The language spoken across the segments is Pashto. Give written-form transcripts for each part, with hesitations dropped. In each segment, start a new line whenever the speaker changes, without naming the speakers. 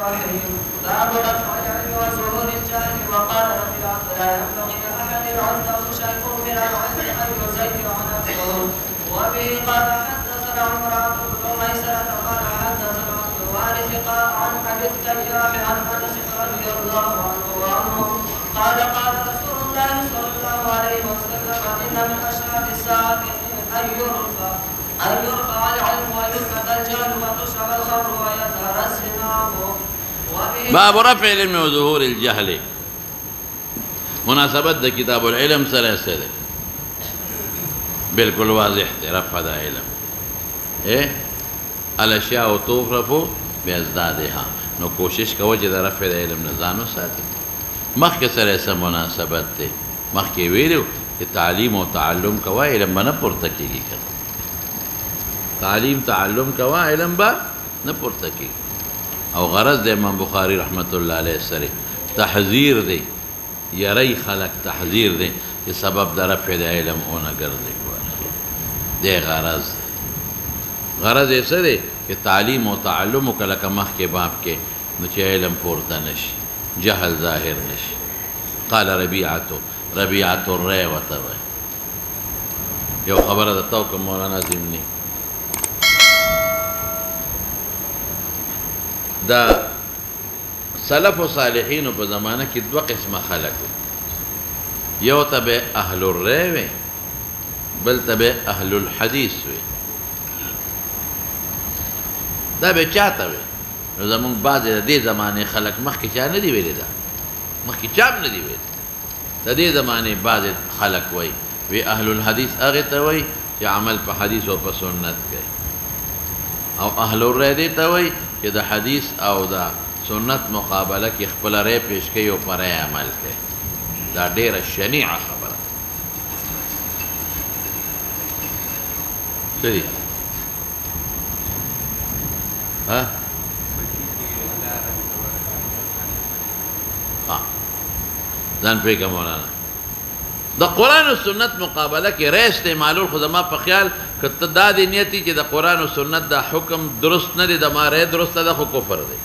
الرحيم باب رفع العلم وظهور الجهل وقال ربيعة لا ينبغي لأحد عنده شيء من العلم أن يزيع نفسه وبه قال حدثنا عمران بن ميسرة قال حدثنا عبد الوارث عن أبي التياح عن أنس رضي الله عنه وعنه قال قال رسول الله صلى الله عليه وسلم إن من أشراط الساعة أن يرفع العلم ويثبت الجهل وتشرب الخمر ويظهر الزنا.
باب رفع العلم وظهور الجهل مناسبت دا کتاب العلم سره سره بالکل واضح دی رفع دا علم الاشیاء تغرفو بیازدادها نو کوشش کوه چې دا رفع دا علم نزانو ساتي مخکې سره سره مناسبت دی مخکې ویلو چې تعلیم و تعلم کوه علم با نه پورته کېږي تعلیم تعلم کوه علم با نه پورته کېږي او غرض د امام بخاری رحمت الله علیه سره تحذیر دی یری خلق تحذیر دی چې سبب د رفع د علم اونه ګرځي دی غرض یې څه دی چې تعلیم او تعلم وکړه لکه مخکې باب کې نو چې علم پورته نشي جهل ظاهر نشي قال ربیعة الرأی ورته وایي یو خبره درته وکړم مولانا ضمني دا سلف و صالحینو په زمانه کې دوه قسمه خلک یو ته به اهل الرأی وي بل ته به اهل الحدیث وي دا به چاته وي نو زمونږ بعضې د دې زمانې خلک مخکې چا نه دي ویلي دا مخکې چا هم نه دي ویلي د دې زمانې بعضې خلک وایي وی اهل الحدیث هغې ته وایي چې عمل په حدیث او په سنت کوي او اهل الرأی دې ته وایي چې د حدیث او د سنت مقابله کې خپله رأی پیش کوي او په رأی عمل کوي دا ډېره شنیعه خبره څه دي ځان پرېږده مولانا د قرآن و سنت مقابله کې رأی استعمالول خو زما په خیال که ته دا دې نیت چې د قرآن و سنت دا حکم درست نه دی د ما رأی درسته ده خو کفر دی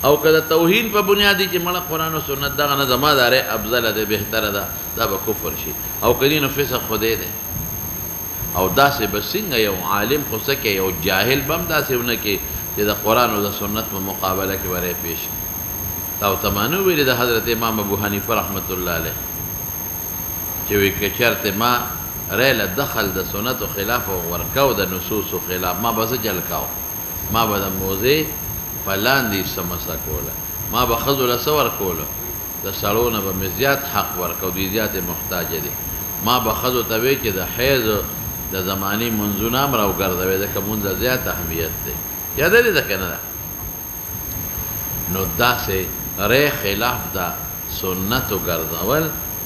او که د توهین په بنیادي چې مړه قرآن و سنت دغه نه زما دا رأی افضله ده بهتره ده دا به کفر شي او که دې نو فسق خدای دی او داسې به څنګه یو عالم خو څه کوي یو جاهل به هم داسې ونه کوي چې د قرآن او د سنت په مقابله کې به رأی پیش تا ورته ما نه ویلي د حضرت امام ابو حنیفه رحمت الله علیه چې وایي که چېرته ما رأی له دخل د سنتو خلاف ورکو د نصوصو خلاف ما به څه چل کوو ما به د موضع په لاندې څه مسه کوله ما به ښځو له څه ورکولو د سړو نه به مې زیات حق ورکو دوی زیاتې محتاجه دي ما به ښځو ته وایي چې د حیض د زمانې منځونه هم راوګرځوي ځکه مونځ زیات اهمیت دی یاده دې ده که نه ده نو داسې رأی خلاف د سنتو ګرځول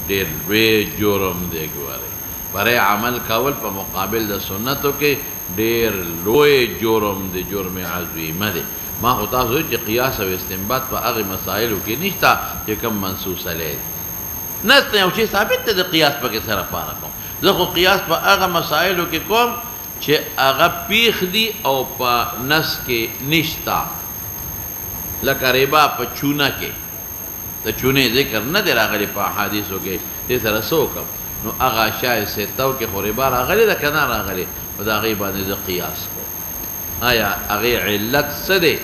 ډېر لوی جرم دی ګورئ برای عمل کول په مقابل د سنتو کې ډېر لوی جرم دی جرم عظیمه دی ما خو تاسو چې قیاس او استنباط په هغې مسایلو کې نشته چې کوم منصوص علیه دی نسته یو شی ثابت دی د قیاس پکې سره پاره کوم زه خو قیاس په هغه مسایلو کې کوم چې هغه پیښ دي او په نس کې نشته لکه ربا په چونه کې د چونې ذکر نه دی راغلی په احادیثو کې دې سره څه وکړم نو هغه اشیاء ستو کې خو ربا راغلی ده که نه راغلی په د هغې باندې زه قیاس کوم آیا هغې علت څه دی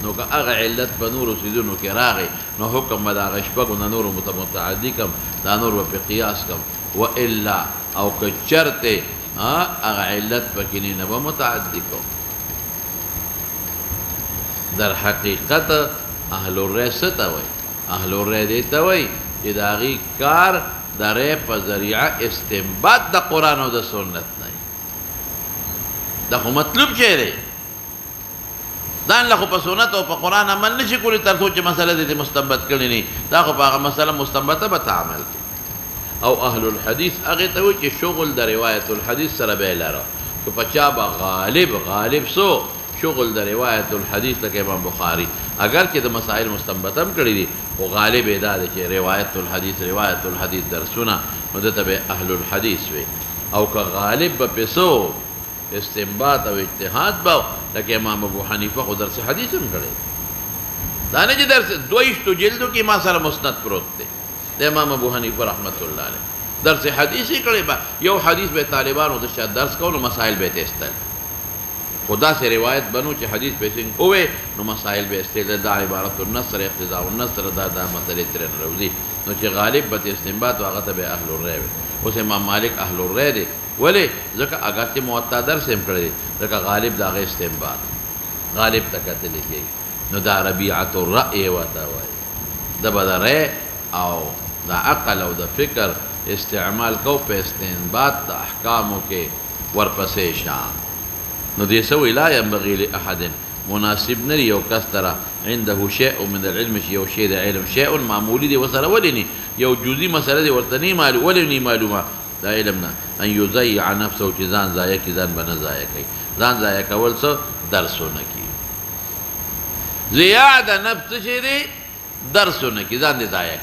نو که هغه علت په نورو څیزونو کې راغی نو حکم به د هغه شپږو نه نورو متعدي کړم دا نور به پرې قیاس کړم والا او که چرته هغه علت پکې نه به متعدي کوم در حقیقت اهل الرأی څه ته وایي اهل الرأی دې ته وایي چې د هغې کار د رأی په ذریعه استنباط د قرآن او د سنت نه دا خو مطلوب شی دی ځان له خو په سنت او په قرآن عمل نشي کولی تر څو چې مسله دې مستنبط کړې نه دا خو په هغه مسله مستنبطه به ته عمل کوي او اهل الحدیث هغې ته وایي چې شغل د روایت الحدیث سره به یې لره که په چا به غالب سو شغل د روایت الحدیث لکه امام بخاری اگر چې د مسائل مستنبطه هم کړي دي خو غالب یې دا دی چې روایت الحدیث درسونه نو دته به اهل الحدیث وي او که غالب به پیسو استنباط او اجتهاد به لکه امام ابو حنیفه خو درس حدیث هم کړی دا نه چې درس 22 جلدو کې ما سره مسند پروت دی د امام ابو حنیفه رحمت الله علیه درس حدیث یې کړی با یو حدیث به طالبانو د شاید درس کولو مسائل به تستل خدا سے روایت بنو چې حدیث به څنګه اوه نو مسائل به استل دا عبارت النصر اقتضاء النصر دا مسئله تر روزي نو چې غالب به استنباط واغه ته به اهل الرأي اوس امام مالک اهل الرأي دی ولی ځکه اگر ته موطا درس هم کړی ځکه غالب دا غي استنباط غالب تکتل کېږي نو دا ربيعه الرأي وتا وای د بدره او دا عقل او د فکر استعمال کو په استنباط د احکامو کې ورپسې شان نو دې سوې لا ينبغي لاحد مناسب نری یو کس ترا عنده شيء من العلم یو شی د علم شيء معمولی دی وسره ولني یو جزئی مسله دی ورته نه معلوم ولني معلومه دا علمنا ان يضيع نفسه چې ځان ضایع کی ځان بنه ضایع کوي ځان ضایع کول څه درسونه کی زیاده نفس شي دی درسونه کی ځان دې ضایع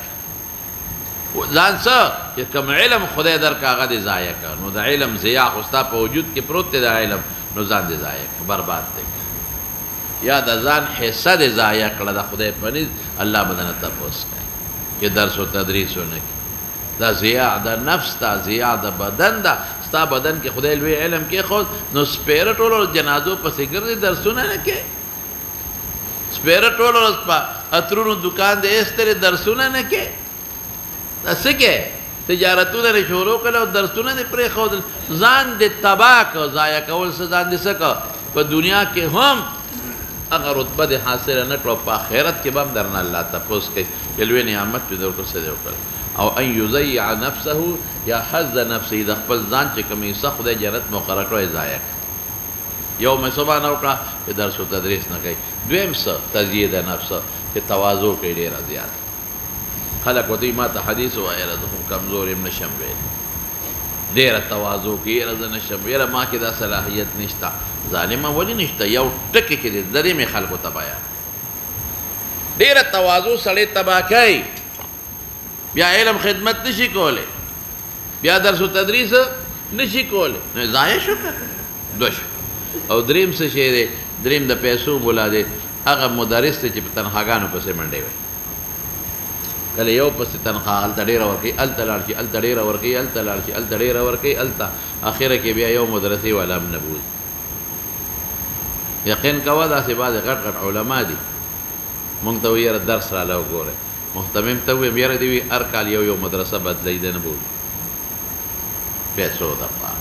ځان څه چې کوم علم خدای در کاغه دې ضایع کړ نو د علم ضیاع خو ستا په وجود کې پروت دی د علم نو ځان دې ضایع برباد دی یا د ځان حصہ دې ضایع کړه د خدای په نيز الله بدن تپوس کوي چې درس او تدریس ونه کی دا ضیاع د نفس تا ضیاع د بدن دا ستا بدن کې خدای لوی علم کې خو نو سپیرټ ولر جنازو پسې ګرځي درسونه نه کې سپیرټ ولر په اترونو دکان دې استره درسونه نه کې اسکه تجارتونه لري شروع کړه او درسونه دې پرې خو ځان دې تباک او ضایع کول څه ځان دې سکه په دنیا کې هم اگر رتبه دې حاصل نه کړو په آخرت کې به هم درنه الله تپوس کوي چې لوی نعمت دې ورکړ څه دې وکړ او ان يضيع نفسه یا حظ نفسه د خپل ځان چې کومې څه خدای جنت مقرر کړی ضایع یو مې سبحان الله چې درس او تدریس نه کوي دویم څه تزیید نفس چې تواضع کوي ډیر زیات خلق وتی ما ته حدیث وایره د کمزور ابن شمبه ډیر تواضع کوي رضا نشم یره ما کې دا صلاحیت نشته ظالما ولی نشته یو ټکی کې د درې می خلقو تبایا ډیر تواضع سړی تبا کوي بیا علم خدمت نشي کوله بیا درس او تدریس نشي کوله نه ضایع شو دوش او دریم څه شی دی دریم د پیسو بولا دی هغه مدرس ته چې په تنخواګانو پسې منډي وي کله یو پسې تنخواه ال تډیر ورکی ال تلار چې ال تډیر ورکی ال تلار چې ال تډیر ورکی ال تا اخره کې بیا یو مدرسې ولا منبوذ یقین کوا دا سی بعض غټ غټ علما دي مونږ ته ویره درس را لو ګوره محتمم ته وی میره دی هر کال یو مدرسه بدلې ده نه بول پیسو دغه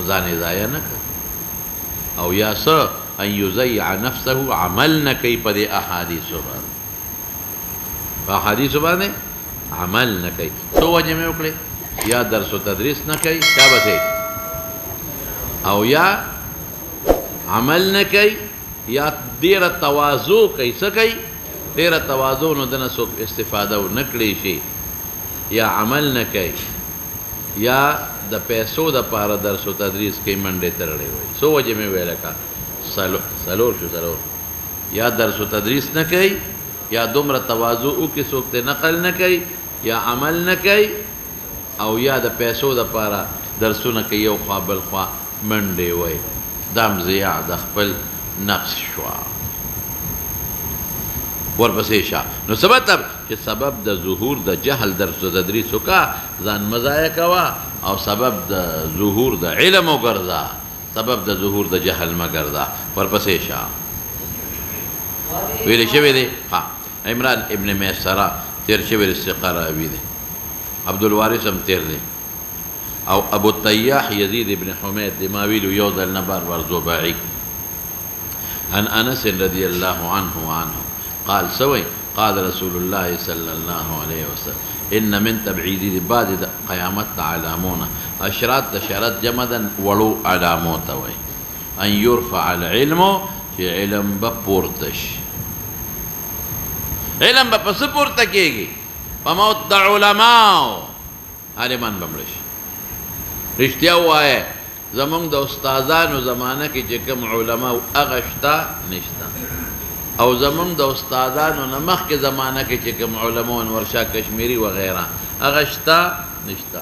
ځان ضایع نه او یا س ان يضيع نفسه عمل نه کوي په دې احادیث باندې په احادیث باندې عمل نه کوي څو وجه مې وکړي یا درس او تدریس نه کوي چا به او یا عمل نه کوي یا ډیره تواضع کوي څه کوي ډیره تواضع نو دنه څوک استفاده و نکړي شي یا عمل نه کوي یا د پیسو د پاره درس او تدریس کې منډه ترړې وي څو وجه مې ویل کا سلور یا درس او تدریس نه کوي یا دومره تواضع او کې څوک ته نقل نه کوي یا عمل نه کوي او یا د پیسو د پاره درسونه کوي او قابل خوا منډه وي دام ضیاع د خپل نفس شوا ورپسې شا نو سبب چې سبب د ظهور د جهل درس او تدریس وکا ځان مزایا کوا او سبب د ظهور د علم وګرځا سبب د ظهور د جهل مګرځا ورپسې شا ویل شوی دی ها عمران ابن میسره تیر شوی استقرا وی دی عبد الوارث هم تیر دی او ابو الطياح يزيد بن حميد دماويل يوضع النبار والزباعي عن أنس رضي الله عنه قال سوي قال رسول الله صلى الله عليه وسلم إن من تبعيد بعد قيامت علامون أشرات تشارت جمدا ولو علاموت وي أن يرفع العلم في علم بپورتش علم بپس پورتکیگی فموت دا علماء عالمان بمرش رشتیا وایه زمونږ د استادانو زمانه کې چې کوم علما هغه شته نشته او زمونږ د استادانو نه مخکې زمانه کې چې کوم علما ورشا کشمیری وغیره هغه شته نشته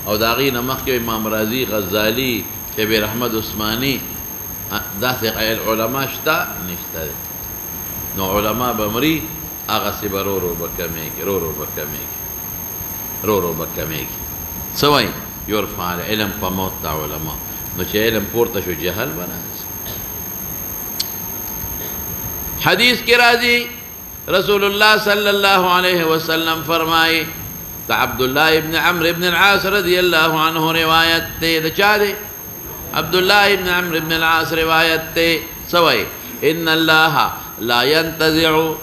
او د هغې نه مخکې امام رازي غزالي شبیر احمد عثماني داسې علما شته نشته نو علما به مري هغسې به رو رو به کمیږي رو رو به کمیږي رو رو به کمیږي څه وایي یرفع العلم په موت د علما نو چې علم پورته شو جهل به راځي حدیث کې راځي رسول الله صلی الله علیه وسلم فرمایي د عبدالله ابن عمرو ابن العاص رضی الله عنه روایت دی د چا دی عبدالله ابن عمرو ابن العاص روایت دی څه وایي ان الله لا ينتزع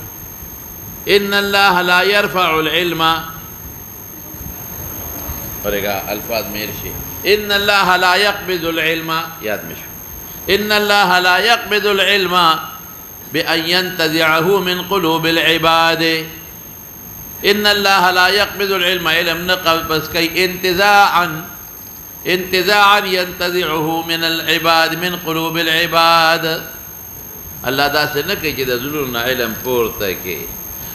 ان الله لا يرفع العلم ورګه الفاظ میر شي ان الله لا يقبض العلم یاد مشو ان الله لا يقبض العلم بأن ينتزعه من قلوب العباد ان الله لا يقبض العلم علم نقبض بس كي انتزاعا ينتزعه من العباد من قلوب العباد الله دا سنه کې چې د زړونو علم پورته کې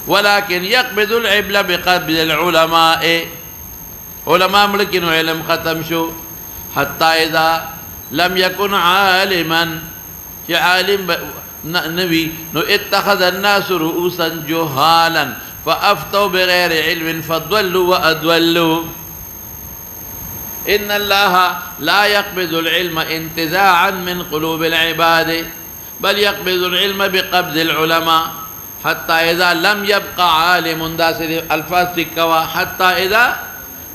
ولكن يقبض العلم بقبض العلماء علماء ملکینو علم ختم شو حتى اذا لم يكن عالما چې عالم نبي نو اتخذ الناس رؤوسا جهالا فافتوا بغير علم فضلوا وأضلوا ان الله لا يقبض العلم انتزاعا من قلوب العباد بل يقبض العلم بقبض العلماء حتى اذا لم يبقى عالم داسر الفاظ تکوا حتى اذا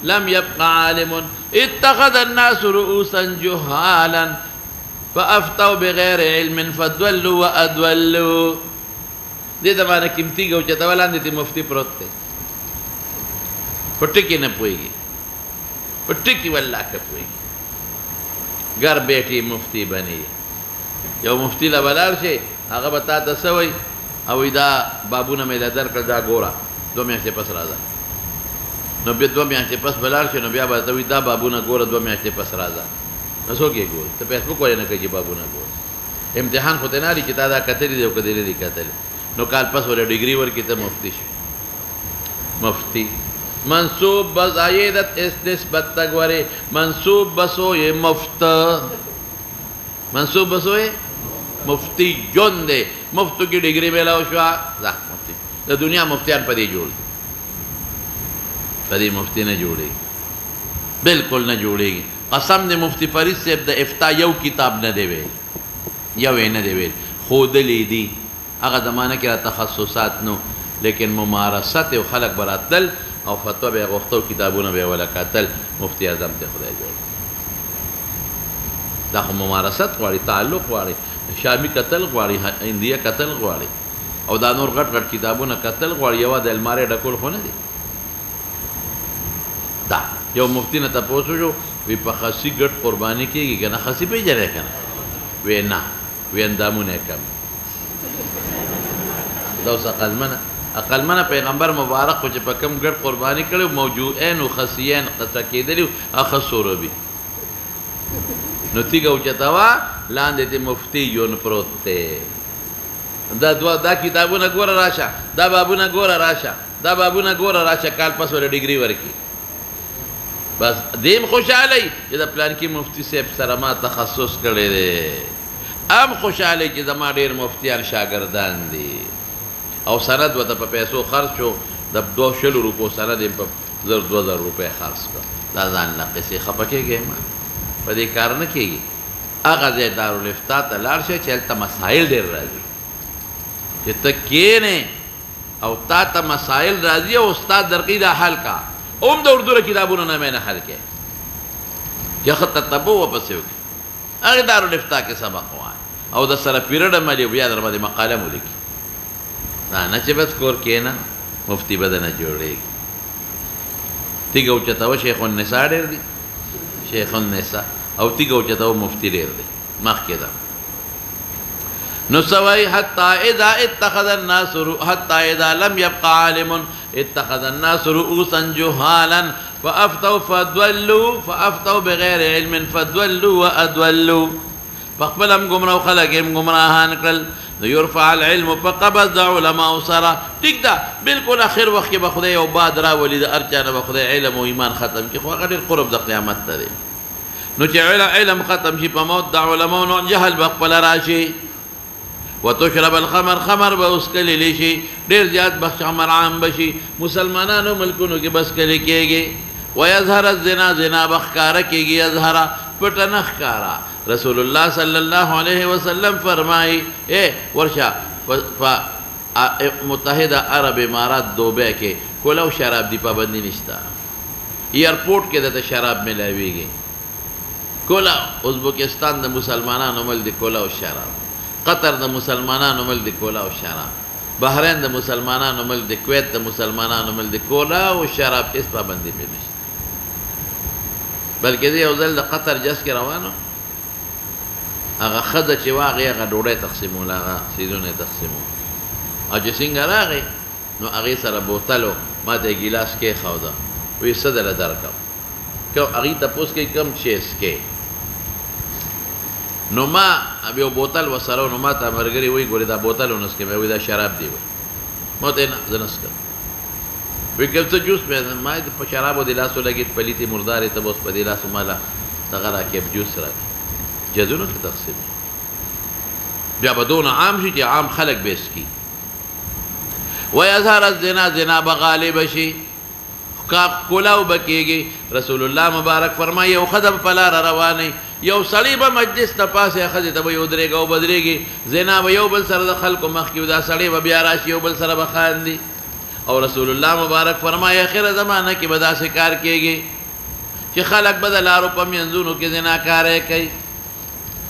لم يبقى عالم اتخذ الناس رؤوسا جهالا فافتوا بغير علم فضلوا وأضلوا دې زمانه قیمتي ګو چې تولان دې مفتی پروت دی پټکی نه پويږي پټکی والله کې پويږي घर بیٹھی مفتی بني یو مفتی لا بلار شي هغه بتا تسوي او دا بابونه مې لدر کړه دا ګورا 2 میاشتې پس راځه نو به 2 میاشتې پس بلار شي نو بیا به ته دا بابونه ګوره 2 میاشتې پس راځه نو څوک یې ګور ته فیسبوک ولې نه کوي بابونه ګور امتحان خو ته نه لري چې تا دا کتلې دی او کدی دی کتلې نو کال پس ولې ډیګري ورکې ته مفتی شي مفتی منصوب بزایدت اس نسبت تګوري منصوب بسوې مفت منصوب بسوې مفتی جون دے مفتو کی ڈگری میلا شوا دا مفتی دا دنیا مفتیان پدی جوڑ پدی مفتی نہ جوڑے گی بالکل نہ جوڑے گی قسم دے مفتی فرید سے دا افتا یو کتاب نہ دے وے یو نہ دے وے خود لی دی اگر زمانہ کی تخصصات نو لیکن ممارست و خلق براتل او فتوہ بے غفتو کتابون بے ولکاتل مفتی اعظم تے خدای جوڑ دا خو ممارست غواړي تعلق غواړي شامی قتل غواړي هندیا قتل غواړي او دا نور غټ غټ کتابونه قتل غواړي یو د الماره ډکول خو نه دي دا یو مفتی نه تاسو جو وی په خاصی ګټ قرباني کیږي کنه خاصی په جره کنه وینا ویندامونه کم دا اوس اقلمنه پیغمبر مبارک خو چې په کم ګټ قرباني کړو موجوعين او خصيان قطع کېدلی اخصوره بي نو تیګه اوچتاوا لاندې ته مفتی یون پروت دی دا کتابونه ګوره راشه دا بابونه ګوره راشه دا بابونه ګوره راشه کال پس ور ډیګري ورکی بس دیم خوشاله چې د پلان کې مفتی صاحب سره ما تخصص کړی دی ام خوشاله چې زما ډیر مفتیان شاګردان دي او سند وته په پیسو خرچو د 200 روپو سند په 2000 روپے خرڅ کړ دا ځان نه قصې خپکهږي ما په دې کار نه کېږي هغه ځای دارالافتا ته لاړ شي چې هلته مسایل ډېر راځي چې ته کښېنې او تا ته مسایل راځي او استاد درکوي دا حل کا اوم د اردو کتابونو نه مې نه حل کړې چې ښه تتبع ورپسې وکړي هغې دارالافتا کې سبق ووایه او د سره پیریډ عملي بیا در باندې مقاله مو لیکي دا نه چې بس کور کښېنه مفتي به نه جوړېږي تیږه اوچتوه شیخ النساء ډېر دي شیخ النساء او تیگه اوچتاو مفتی دیر دی مخ که دا نو سوائی حتی اذا اتخذ الناس حتی اذا لم يبقى عالم اتخذ الناس رؤوسا جهالا فافتوا بغیر علم فضلوا وأضلوا فقبلهم گمراو خلقهم گمراهان کل یرفع العلم فقبض علماء سرا ٹھیک دا بالکل آخر وقت بخدای او بعد را ولید ارچانه بخدای علم و ایمان ختم کی خو غیر قرب د قیامت ته نو چې علم ختم شي په موت د علماء نو جهل بخبل راشي وتشرب الخمر خمر به اسکلی شي ډېر زیات به خمر عام بشي مسلمانانو ملکونو کې بس کلی کېږي ويظهر الزنا زنا بخکاره کېږي يظهر پټه نه ښکاره رسول الله صلی الله علیه وسلم فرمایي اے ورشا متحده عرب امارات دوبه کې کولاو شراب دی پابندی نشته ایرپورټ کې د شراب ملاويږي کولاو ازبکستان د مسلمانانو مل دی کولاو شراب قطر د مسلمانانو مل دی کولاو شراب بحرین د مسلمانانو مل دی کویت د مسلمانانو مل دی کولاو شراب هیڅ پابندی پې نشته بلکې زه یو ځل د قطر جس کې روانو هغه ښځه چې وه هغې هغه ډوډۍ تقسیموله هغه څیزونه یې تقسیمول او چې څنګه راغی نو هغې سره بوتل و ما ته یې ګیلاس کېښوده وایي څه دله درکړم هغې تپوس کوي کوم شی څکې نو ما یو بوتل ورسره و نو ما ته ملګري وایي ګورې دا بوتل ونسکې مې وایي دا شراب دی ما ته نه زه نه څکم وایي که څه جوس مې ما په شرابو دې لاس ولګېد پلیتې مردارې ته به اوس په دې لاسو ماله دغه راکړې جوس راکړې جزونو ته تقسیم بیا به دونه عام شي چې عام خلک به څکي ويظهر الزنا زنا به غالب شي کولاو به کېږي رسول الله مبارک فرمایي یو ښځه په لاره روانئ یو سړی به مجلس نه پاسې ښځې ته به یې ودرېږي او بدرېږي زنا به یو بل سره د خلکو مخکې و دا سړی به بیا راشي یو بل سره به خاندي او رسول الله مبارک فرمایي اخره زمانه کې به داسې کار کېږي چې خلک به د لارو په منځونو کې زناکاری کوي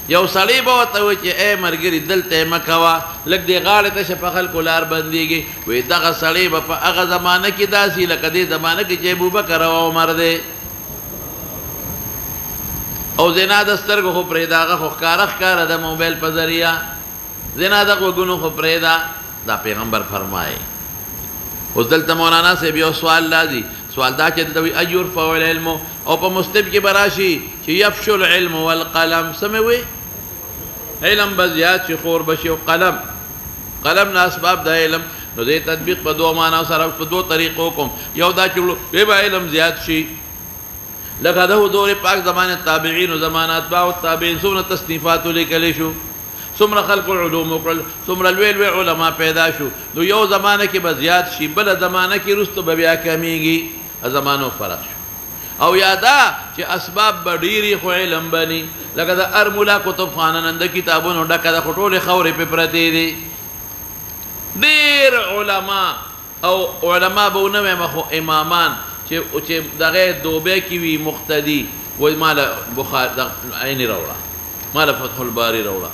یو سړی به ورته وایي چې ای ملګري دلته یې مه کوه لږ دې غاړې ته شه په خلکو لار بندېږي وایي دغه سړی به په هغه زمانه کې داسې لکه دې زمانه کې چې ابوبکر او عمر دی او زنا د سترګو خو پرېږده هغه خو ښکاره ښکاره د موبایل په ذریعه زنا د غوږونو خو پرېږده دا پیغمبر فرمایي اوس دلته مولانا صاحب یو سوال راځي سوال دا چې دلته وایي ایرفع العلم او په مسلم کې به راشي چې یفشو العلم والقلم څه مې وایي علم به زیات شي خور به شي او قلم نه اسباب د علم نو دې تطبیق په دوه معناو سره په دوه طریقو کوم یو دا چې به علم زیات شي لکه د دور پاک زمانه تابعین او زمانه اتباع التابعین څومره تصنیفات لیکلی شو څومره خلق علوم وکړل څومره لوی علما پیدا شو نو یو زمانه کې به زیات شي بله زمانه کې وروسته به بیا کمیږي زمانو فرق شو او یادا چې اسباب به ډېرې خو علم بني لکه د هر ملا کتبخانه نن د کتابونو ډکه ده خو ټولې خورې پې پرتې دي ډېر علما او علما به ونه وایم خو امامان چې دغه دوبه کې وي مقتدي وایي ماله عین راوړه ماله فتح الباري راوړه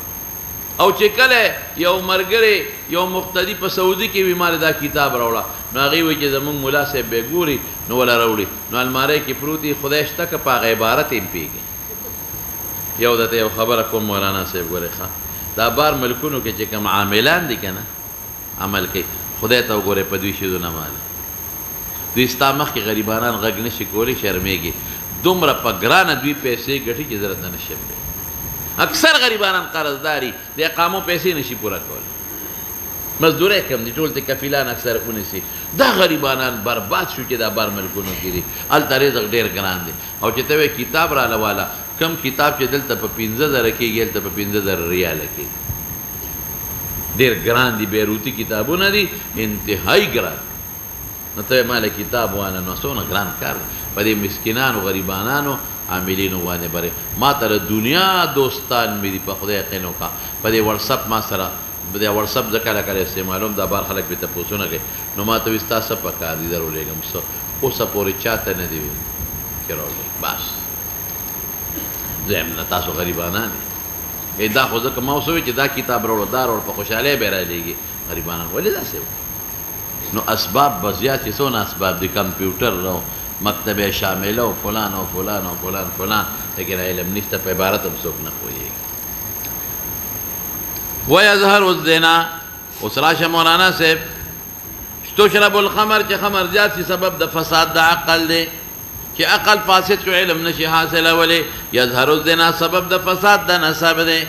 او چې کله یو ملګری یو مقتدي په سعودي کې وي ماله دا کتاب راوړه نو هغې وایي چې زمونږ ملا صاحب به ګوري نو وله راوړي نو المارۍ کې پروت وي خدای شته که په هغه عبارت یې پوهېږي یو درته یو خبره کوم مولانا صاحب ګورې ښه دا بار ملکونو کې چې کوم عاملان دي که نه عمل کوي خدای ته وګورئ په دوی شیزو نه مالي دوی ستا مخکې غریبانان غږ نشي کولی شرمېږي دومره په ګرانه دوی پیسې ګټي چې زه راته نشم اکثر غریبانان قرضداري د اقامو پیسې نشي پوره کولی مزدورۍ کم دي ټول ته کفیلان اکثر ونیسي دا غریبانان برباد شو چې دا بار ملکونو کې دي هلته رزق ډېر ګران دی او چې ته وایې کتاب راله والا کم کتاب چې دلته په 15,000 کېږي هلته په 15,000 ریاله کېږي ډېر ګران دي بیروتي کتابونه دي انتهایی ګران نو ته ماله کتاب واله نو څونه ګران کار په دې مسکینانو غریبانانو عاملینو باندې برې ما ته د دنیا دوستان مې دي په خدای یقین وکړه په دې وټسپ ما سره د وټسپ زه کله کله استعمالوم دا بار خلک مې تپوسونه کوي نو ما ته وایي ستا څه په کار دي زه راولېږم څه اوسه پورې چا ته نه دي ویلي چې راولېږم بس زه یم نه تاسو غریبانان یې دا خو ځکه ما اوس ووایي چې دا کتاب راوړه دا راوړه په خوشحالۍ به یې رالېږي غریبانان ولې داسې نو اسباب به زیات چې څونه اسباب دي کمپیوټر او مکتبه شامله او فلان او فلان او فلان فلان لیکن علم نشته په عبارت هم څوک نه پوهېږي ويظهر الزنا اوس راشه مولانا صاحب تشرب الخمر چې خمر زیات شي سبب د فساد د عقل دی چې عقل فاسد شو علم نشي حاصلولی یظهر الزنا سبب د فساد د نسب دی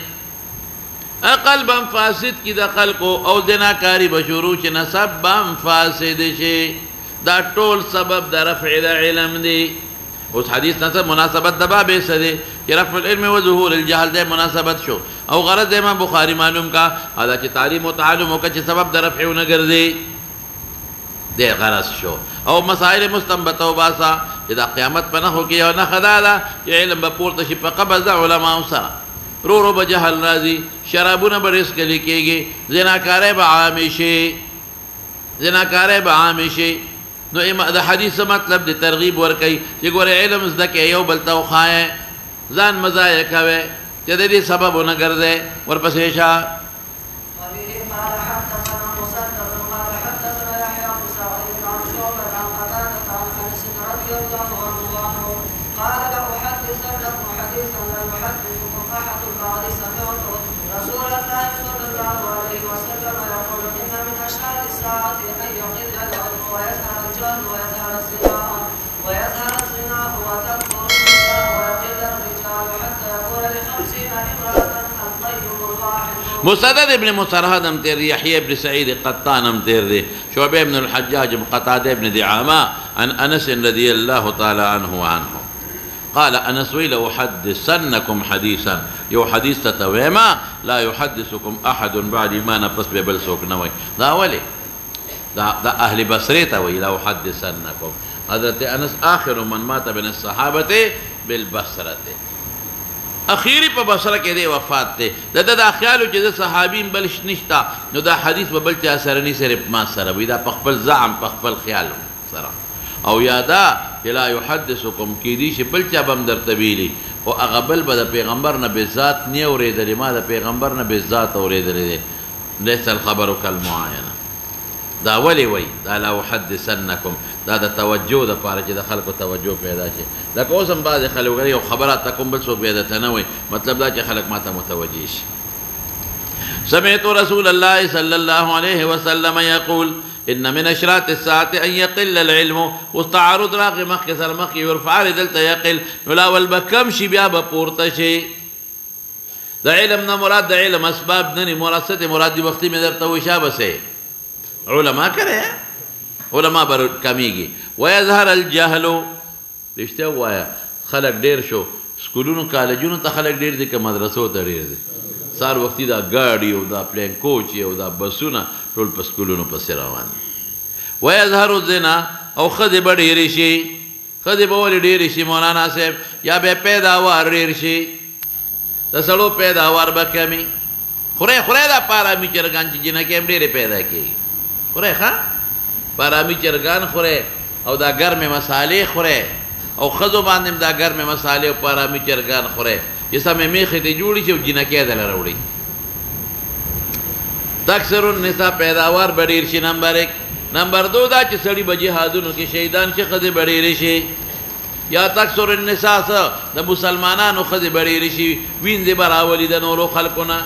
عقل به هم فاسد کي د خلکو او زناکاري به شروع شي نسب به هم فاسد شي دا ټول سبب د رفع د علم دی اس حدیث نصب مناسبت دبا بے سدے کہ رفع العلم و ظہور الجہل دے مناسبت شو او غرض امام بخاری معلوم کا حالا چی تعلیم و تعلم کا چی سبب در رفع نگر دے غرض شو او مسائل مستنبت و باسا اذا قیامت پنہ ہو کیا و نخدالا کہ علم بپورت شی پا قبض علماء سرا رو بجہل رازی شرابون برس کے لکے گی زناکارے با عامیشے نو دا حدیث مطلب دی ترغیب ورکی چی گوری علم ازدکے یو بلتاو خواہے زان مزایہ کوئے چی دی سبب و نگر دے ورپسیشا مسدد ابن مسرهد ام تیر یحیی ابن سعید قطان ام تیر دے شعبہ ابن الحجاج قتادہ ابن دعامہ عن انس رضی اللہ تعالی عنہ عنہ قال انس ویل احدثنکم حدیثا یو حدیث تتویما لا يحدثكم احد بعد ما نفس ببل سوک نوی دا ولی دا اہل بصریتا وی لا احدثنکم حضرت انس آخر من مات بن الصحابت بالبصرت اخیری پا بصرہ کے دے وفات تے دا خیالو چیزا صحابین بلش نشتا نو دا حدیث ببل چا سرنی صرف ما سربی دا پخپل زعم پخپل خیالو سرا او یادا لا یحدثکم کی دیش بل چا بم در طبیلی او اغبل با دا پیغمبر نا بذات نی او ریدلی ما دا پیغمبر نا بذات او ریدلی دے لیس الخبرو کالمعاینہ دا ولی وی دا لا احدثنکم دا توجه دا پارا چی دا خلق توجه پیدا چی لکه اوسم بعض خلق گری او خبرات تکم بل سو پیدا تنوی مطلب دا چی خلق ماتا متوجیش سمعت رسول اللہ صلی اللہ علیہ وسلم یقول ان من اشراط الساعت ان يقل العلم واستعارض راقی مخی سر مخی ورفع دلتا يقل نلاول بکم شی بیا بپورتا شی دا علم نا مراد دا علم اسباب ننی مراد ست مراد دی وقتی میں در توشا بسے علماء کرے علماء بر کمیگی ویظہر الجہلو رشتے ہوا خلق دیر شو سکولونو کالجونو تا خلق دیر دی که مدرسو تا دیر دی سار وقتی دا گاڑی او دا پلین کوچی او دا بسونا رول پا سکولونو پس روان ویظہر الزنا او خد بڑی ریشی خد بولی دیرشی مولانا صاحب یا بے پیداوار ریرشی دا سلو پیداوار بکمی خورے دا پارامی چرگان چی جنکیم دیر پیدا کی خورے خواہ پارامی چرگان خورے او دا گرم مسالے خورے او خضو باندیم دا گرم مسالے او پارامی چرگان خورے جسا میں میخی تی جوڑی چی او جنکی دل روڑی تکسر النساء پیداوار بڑیر شی نمبر 1 نمبر 2 دا چی سڑی بجہادونو کی شہیدان چی خد بڑیر شی یا تکسر النساء سا دا مسلمانانو خد بڑیر شی وین دی براولی دا نورو خلقونا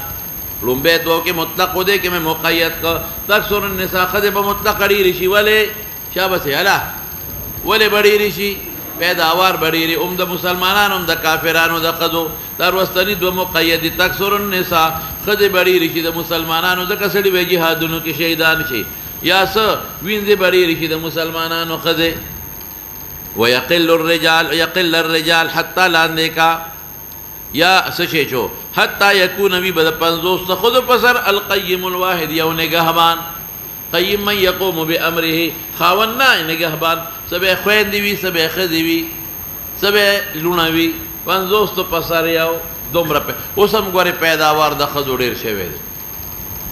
لنبے دو کے مطلق دے کہ میں مقید کا تکسر النساء خد با مطلق بڑی رشی والے شابس علا والے بڑی رشی پیداوار بڑی ری دا مسلمانان دا کافران دا خدو در وستنی دو مقیدی تکسر النساء خد بڑی رشی دا مسلمانان دا کسڑی بے جہادنو کی شہیدان شی یا سا وین دے بڑی رشی دا مسلمانان خد ویقل الرجال حتی لاندے کا یا سشے چو حتی یکون بی بدا پنزوست خود پسر القیم الواحد یو نگہبان قیم من یقوم بی امرہی خاوننا نگہبان سبے خوین دیوی سبے خدیوی سبے لونوی پنزوست پسر یو دومرا پہ اسم گوری پیداوار دا خدو دیر شوے دے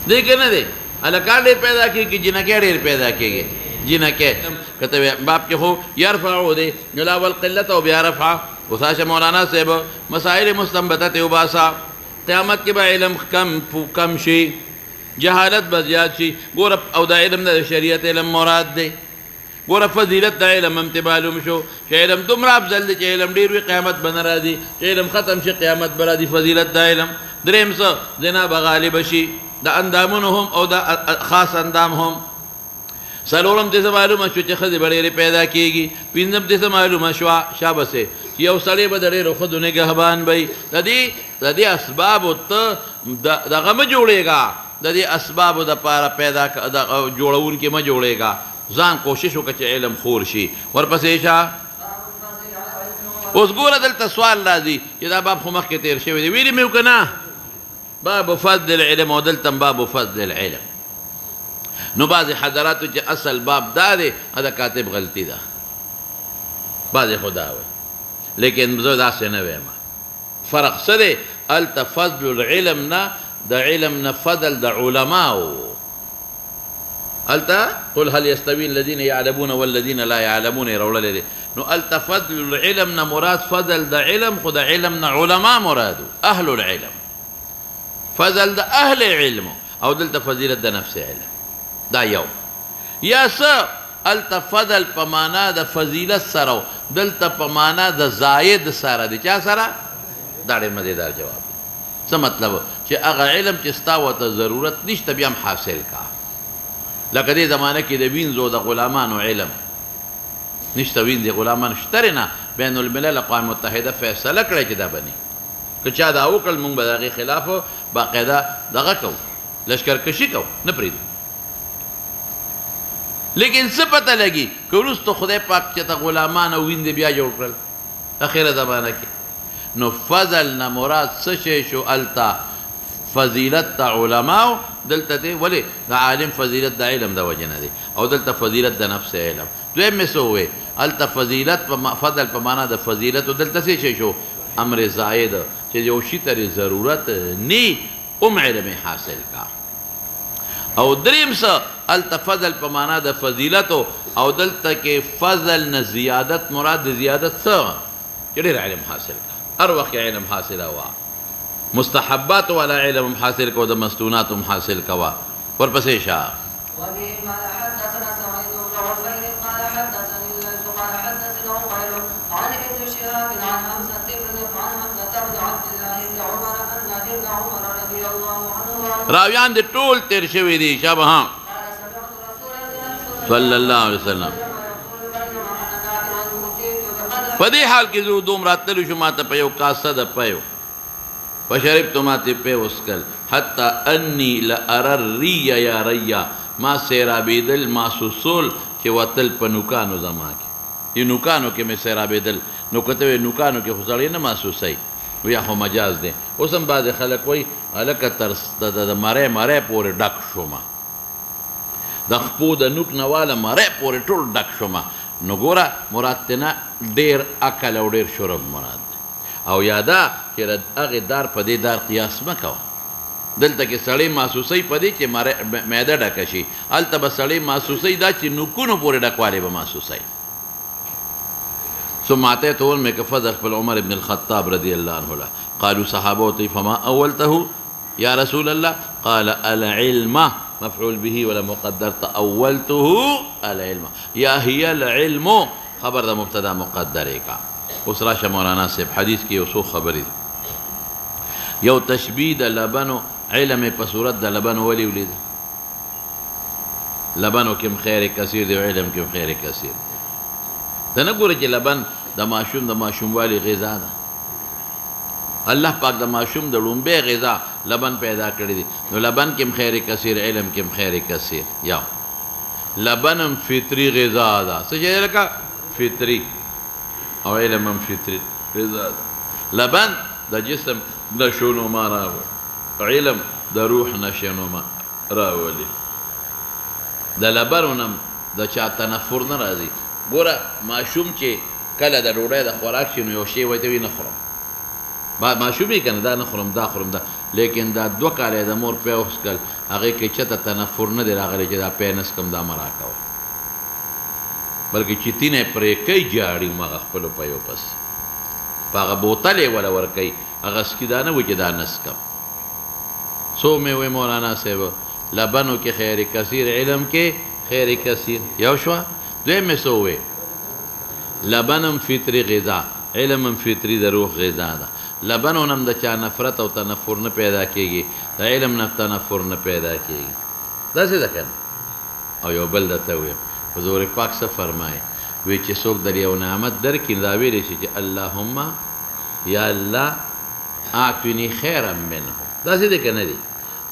دیکھے نا دے علکان دیر پیدا کی کہ جنکے دیر پیدا کی گئے جنکے کتبے باپ کے ہو یرفعو دے نلاول قلتا و بیا رفع وساش مولانا صاحب مسائل مستنبتت وباسا قیامت کے با علم کم شی جہالت بزیاد شی گورا او دا علم دا شریعت علم مراد دے گورا فضیلت دا علم امتبالوم شو کہ علم تم را افضل دے کہ علم دیروی قیامت بنرا دی کہ علم ختم شی قیامت برا دی فضیلت دا علم درہم سا زنا بغالب شی دا اندامونهم او دا خاص اندام هم سلورم تیسا معلوم شو چی خد بڑی پیدا کیگی پینزم تیسا معلوم شو شابسے چی او سلی بدڑی رو خدو نگہبان بھئی دا دی اسباب دا غم جوڑے گا دا دی اسباب دا پارا پیدا جوڑون کی ما جوڑے گا زان کوشش ہو کچھ علم خور شی ورپس ایشا اوس ګوره دلته سوال راځي چې دا باب خو مخکې تېر شوی دی ویلي مې که نه باب فضل العلم او دلته باب فضل العلم نو بعضې حضراتو چې اصل باب دا دی دا کاتب غلطي ده بعضې خو دا وایي لیکن زه داسې نه ویم فرق څه دی هلته فضل العلم نه د علم نه فضل د علماو هلته قل هل يستوي الذين يعلمون والذين لا يعلمون یې راوړلی دی نو هلته فضل العلم نه مراد فضل د علم خو د علم نه علما مرادو اهل العلم فضل د اهل علم او دلته فضیلت د نفس علم دا یو یا څه هلته فضل په معنا د فضیلت سره دلته په معنا د زاید سره د چا سره دا ډېر مزېدار جواب دی څه مطلب چې هغه علم چې ستا ورته ضرورت نشته بیا هم حاصل کا لکه دې زمانه کې د وینزو د غلامانو علم نشته وین دي غلامان شترې نه بین الملل اقوام متحده فیصله کړی چې دا بني که چا دا وکړل موږ به د هغې خلاف باقاعده دغه کوو لشکرکشي کوو نه پرېږدو لیکن څه پته لګي که وروسته خدای پاک چې ته غلامان او ویندې بیا جوړ کړل اخره زمانه کې نو فضل نه مراد څه شی شو هلته فضیلت د علماو دلته دی ولې د عالم فضیلت د علم د وجې نه دی او دلته فضیلت د نفس علم دویم مې څه ووې هلته فضیلت فضل په معنا د فضیلت او دلته څه شی شو امر زاید چې یو شي ته ضرورت نی علم حاصل کا او دریم څه هلته فضل په معنا د فضیلت او دلته کې فضل نه زیادت مراد د زیادت څه چې ډېر علم حاصل کا هر وخت علم حاصله وه مستحبات والا علم حاصل کو د مستونات حاصل کوا ورپسې شاه
وبه قال حدثنا سعيد بن عفير قال حدثني الليث قال حدثنا عقيل عن ابن شهاب عن حمزة بن عبد الله بن عمر أن ابن عمر رضي الله عنه
راویان دې ټول تیر شوي دي شابه ها صلی الله علیه وسلم په دې حال کې زه دومره تللی شو ماته په یو کاسه د پیو فشربت ما تپې وسکل حتی انی لأرى الري یا ریا ما سیرابېدل محسوسول چې وتل په نوکانو زما کې دې نوکانو کې مې سیرابېدل نو که ته وایې نوکانو کې خو سړی نه محسوسوي یا خو مجاز دی اوس هم بعضې خلک وایي هلکه تر د مری پورې ډک شومه د خپو د نوک نه واله مری پورې ټول ډک شومه نو ګوره مراد تېنه ډېر عقل او ډېر شرب مراد او یادا چې د هغې دار په دې دار قیاس مه کوه دلته کې سړی محسوسوي په دې چې معده ډکه شي هلته به سړی محسوسوي دا چې نوکونو پورې ډکوالی به محسوسوي ثم اعطيته مې که فضل خپل عمر بن الخطاب رضی الله عنه له قالوا صحابه ورته فما اولته یا رسول الله قال العلم مفعول به ولا مقدر اولته العلم یا هي العلم خبر د مبتدا مقدرې کا اوس راشه مولانا صاحب حدیث کې یو څو خبرې دي یو تشبیه د لبنو علم په صورت د لبنو ولې ولید لبنو کې خیر کثیر دی علم کې خیر کثیر دی ته نه ګوره چې لبن د ماشوموالي غذا ده الله پاک د ماشوم د لومبۍ غذا لبن پیدا کړی دی نو لبن کې خیر کثیر علم کې خیر کثیر یا لبن فطری غذا ده څه شی لکه فطری او علم هم فطری غذا ده لبن د جسم د شونما راوړي علم د روح نه شونما راولي د لبنو نه د چا تنفر نه راځي ګوره ماشوم چې کله د ډوډۍ د خوراک شي نو یو شی وایي ته وایي نه خورم ماشوم یې که نه دا نه خورم دا خورم دا لیکن دا 2 کاله د مور پی وڅکل هغې کې چېته تنفر نه دی راغلی چې دا پی نسکم دا مه راکوه بلکې چې تینه یې پرې کوي جاړي همغه خپلو پیو پس په هغه بوتل یې وله ورکوي هغه سکي دا نه وایي چې دا نسکم څو مې وایي مولانا صاحب لبنو کې خیر کثیر علم کې خیر کثیر یو شوه دویم مې څه ووایي لبنم فطري غذا علم فطري د روح غذا ده لبنو نم د چا نفرت او تنفر نه پیدا کېږي د علم نه تنفر نه پیدا کېږي داسې ده که نه او یو بل درته ویم حضور پاک څه فرمایي وی چې څوک در یو نعمت درکړي دا ویلی شي چې اللهم یا الله اعطني خیرا منه داسې دی که نه دی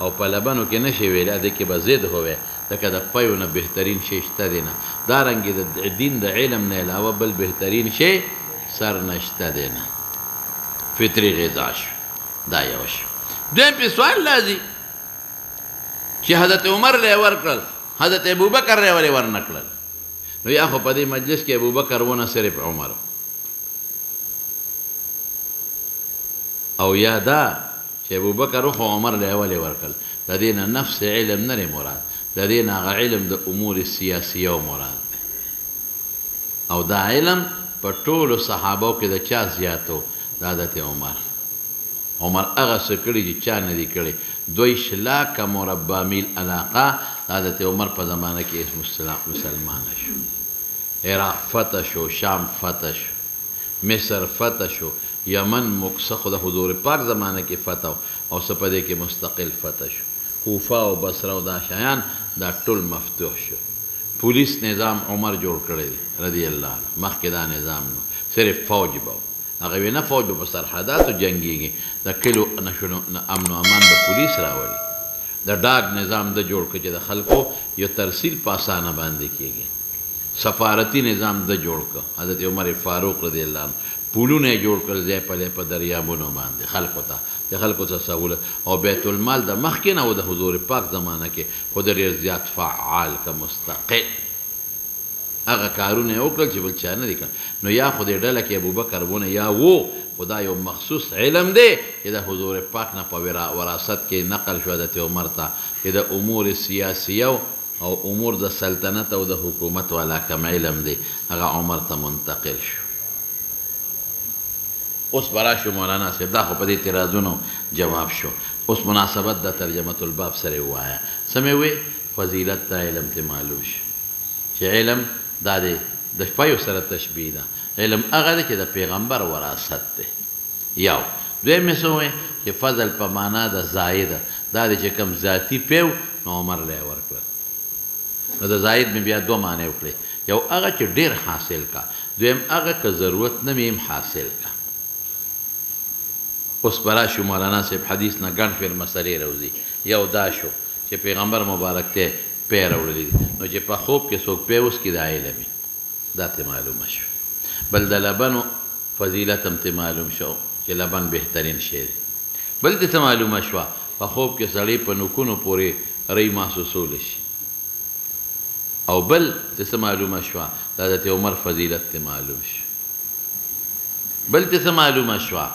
او په لبنو کې نشي ویلی دې کې به ضد هوی لکه د پیو نه بهترین شی شته دی نه دارنګې د دین د علم نه علاوه بل بهترین شی سر نشته دی نه فطري غذا شو دا یو شو دویم پې سوال لازي چې حضرت عمر له یې ورکړل حضرت ابوبکر له یې ولې ورنه کړل نو یا خو په دې مجلس کې ابوبکر ونه صرف عمر او یا دا چې ابوبکر خو عمر له یې ولې ورکړل د دې نه نفس علم نه دی مراد د دې نه هغه علم د امور سیاسیه مراد دی او دا علم په ټولو صحابو کې د چا زیاتو د حضرت عمر هغه څه کړي چې چا نه دي کړي 2 لاکه مربع میل علاقه د حضرت عمر په زمانه کې مسلمانه شو عراق فتح شو شام فتح شو مصر فتح شو یمن مقصه خو د حضور پاک زمانه کې فتح او څه په دې کې مستقل فتح شو کوفه او بصره او دا شیان دا ټول مفتوح شو پولیس نظام عمر جوړ کړی دی رضی الله عنه مخکې دا نظام نو صرف فوج به هغه وی نه فوج به په سرحداتو جنګېږي د کلو امن و امان به پولیس راولي د ډاګ نظام د جوړ کړ چې د خلکو یو ترسیل په اسانه باندې کېږي سفارتي نظام د جوړ کړ حضرت عمر فاروق رضی الله عنه پولونه یې جوړ کړل ځای په ځای په دریابونو باندې خلکو ته د خلکو ته سهولت او بیت المال د مخکې نه و د حضور پاک زمانه کې خو ډېر زیات فعال که مستقل هغه کارونه یې وکړل چې بل چا نه دي کړل نو یا خو دې ډله کې ابوبکر ونه یا و خو دا یو مخصوص علم دی چې د حضور پاک نه په وراثت کې نقل شو حضرت عمر ته چې د امور سیاسیه او امور د سلطنت او د حکومت والا کم علم دی هغه عمر ته منتقل شو اوس برا شو مولانا صاحب دا خو په دې اعتراضونو جواب شو اوس مناسبت د ترجمه الباب سره ووایه څه مې وې فضیلت د علم ته معلوم شي چې علم دا دی د شپیو سره تشبیه ده علم هغه دی چې د پیغمبر وراثت دی یو دویم یې څه وایي چې فضل په معنا د زایده دا دی چې کوم ذاتي پیو نو عمر له یې ورکړل نو د زاید مې بیا دوه معنی وکړې یو هغه چې ډېر حاصل کا دویم هغه که ضرورت نه وي حاصل کا اوس برا شو مولانا صاحب حدیث نه ګڼ پیر مسلې راوځي یو دا شو چې پیغمبر مبارک ته پی راوړلی دي نو چې په خوب کې څوک پی اوس کې د علم دا ته معلومه شو بل د لبنو فضیلت هم ته معلوم شو چې لبن بهترین شی دی بل ته معلومه شوه په خوب کې سړی په نوکونو پورې ری محسوسولی شي او بل ته معلومه شوه د حضرت عمر فضیلت ته معلوم شو بل ته معلومه شوه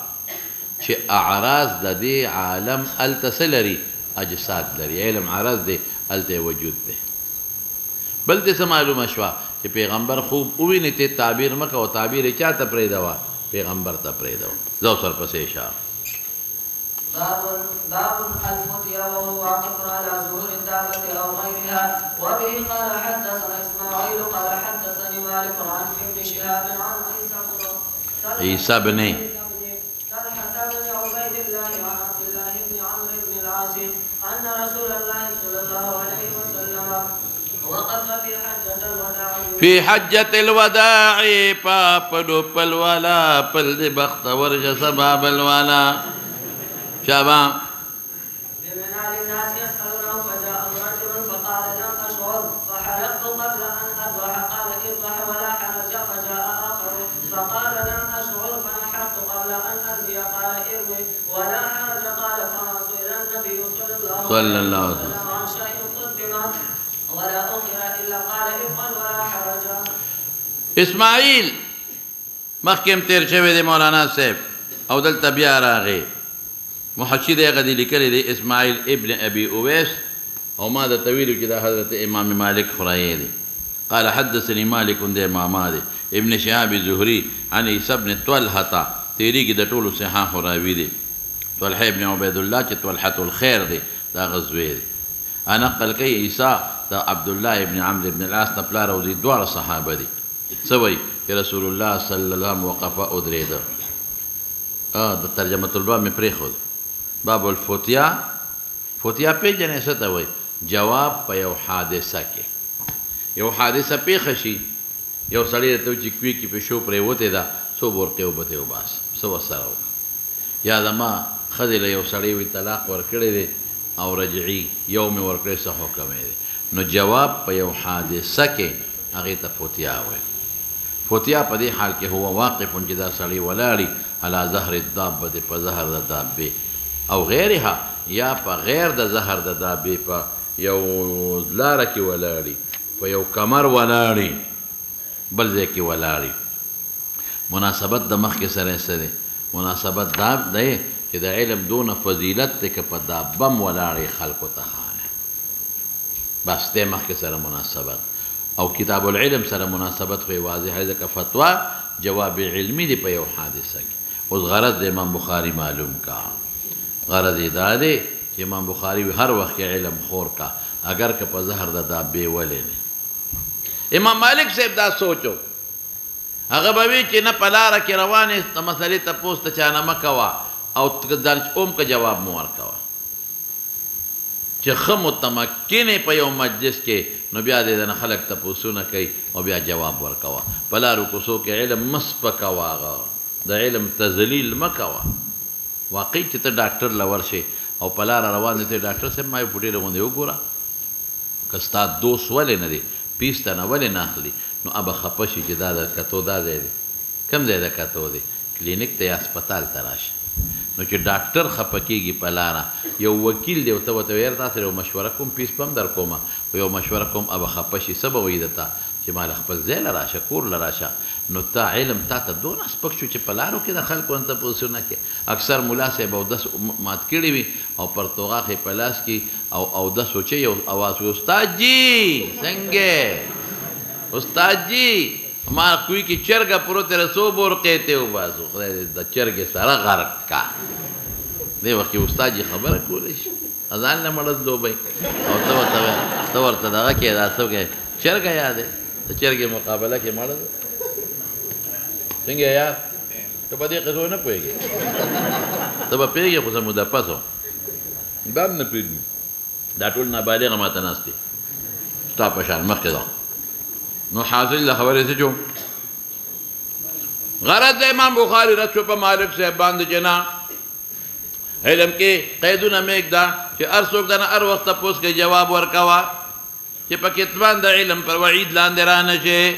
چې اعراض د دې عالم هلته څه لري اجساد لري علم عرض دی هلته وجود دی بل ته څه معلومه شوه چې پیغمبر خوب ووینې ته تعبیر مه کوه تعبیر یې چا ته پرېږدوه پیغمبر ته پرېږدوه زه اوس ورپسې شه
باب الفتيا وهو واقف على ظهور الدابة أو غيرها وبه قال حدثنا إسماعيل قال حدثني مالك عن ابن شهاب عن
عيسى بن
قال حدثني عبيد الله عن عبد الله بن عمرو بن العاص أن رسول الله صلى الله عليه وسلم وقف في حجة الوداع
پاپلو پلوالا پل دی بخت ورج سباب الوالا شابان
بمنال الناس يسألونه فجاء رجل فقال لم أشعر فحلقت قبل أن أذبح قال اذبح ولا حرج فجاء آخر فقال لم أشعر فنحرت قبل أن أرمي قال ارمي ولا حرج قال فما سئل النبي صلى الله عليه وسلم عن شيء قدم ولا أخر إلا قال افعل ولا حرج.
اسماعیل مخکې تیر شوی دی مولانا صاحب او دلته بیا راغی محشي دی هغه دی لیکلی دی اسماعیل ابن ابي اویس او ما د طویلو کې د حضرت امام مالک خورایې دی قال حدثني مالك دی اماما دی ابن شهاب زهري عن عيسى بن طلحه تیری کې د ټولو صحاح راوي دی طلحه ابن عبید الله چې طلحه الخير دی دا غزوی دی انا نقل کوي عيسى د عبد الله ابن عمرو ابن العاص نه پلار او دی دواړه صحابه دي سوي رسول الله صلی الله علیه وسلم وقف ادرید د ترجمه الباب می پریخود باب الفتیا فتیا پیجنې څه ته وایي جواب په یو حادثه کې یو حادثه پیښه شي یو سړی ته چې کوي کې په شو پرې وته دا څو ورقې وبته وباس څه وسره یا زما ښځې له یو سړی وي طلاق ورکړی دی او رجعي یو مې ورکړی څه حکم دی نو جواب په یو حادثه کې هغې ته فتیا وایي فتیا په دې حال کې هو واقف چې دا سړی ولاړي علی ظهر الدابه په ظهر د دابې او غیرها یا په غیر د ظهر د دابې په یو لاره کې ولاړي په یو کمر ولاړي بل ځای کې ولاړي مناسبت د مخکې سره څه دی مناسبت دا دی چې د علم دونه فضیلت دی که په دابه م ولاړې خلکو ته بس دی مخکې سره مناسبت او کتاب العلم سره مناسبت خو یې واضح دی ځکه فتوا جواب علمي دی په یو حادثه کې اوس غرض د امام بخاري معلوم کا غرض یې دا دی چې امام بخاري هر وخت علم خور کا اگر که په ظهر د دابې ولې نه امام مالک صاحب دا سوچو هغه به وي چې نه په لاره کې روانې د مسلې تپوس ته چا نه مه کوه او اوم که جواب مو ورکوه چې ښه متمکنې په یو مجلس کې نو بیا دې نه خلک تپوسونه کوي او بیا جواب ورکوه په لارو کوڅو کې علم مه سپکوه هغه د علم تذلیل مه کوه واقعي چې ته ډاکټر له ورشې او په لاره روان دی ته ډاکټر صاحب ما یې فوټېله غوندې وګوره که ستا دوست ولې نه دی پیس ته نه ولې نه اخلي نو ابه خفه شي چې دا د کتو دا ځای دی کوم ځای د کتو دی کلینیک ته یا هسپتال ته راشه نو چې ډاکټر خفه کېږي په لاره یو وکیل دی ورته ورته ویل تا سره یو مشوره کوم پیس به هم در کومه خو یو مشوره کوم ابه خفه شي څه به وایي درته چې ما له خپل ځای له راشه کور له راشه نو تا علم تا ته دونه سپک شو چې په لارو کې د خلکو نه تپوسونه کې اکثر ملا صاحب اودس مات کړي وي او پرتوغاښ یې په لاس کې او اودس وچوي یو اواز وي استاد جي څنګه استاد جي ما کوی کې چرګه پروته رسو بورقې ته وباسو خدای دې د چرګې سره غرق کا دې وخت کې استاد جي خبره کولی شي اذان نه مړز دوبئ او ته ورته دغه کې دا څه کوې چرګه یادې د چرګې مقابله کې مړه ده څنګه یار ته په دې قصو نه پوهېږې ته به پوهېږې خو زه مدپس وم دا هم نه پوهېږم دا ټول نابالغه ماته ناست دي ستا په شان مخکې ده نو حاصل د خبرې څه شو غرض د امام بخاري رد شو په مالک صاحب باندې چې نه علم کې قیدونه مې ږده چې هر څوک دنه هر وخت تپوس کوي جواب ورکوه چې په کتمان د علم پر وعید لاندې را نه شي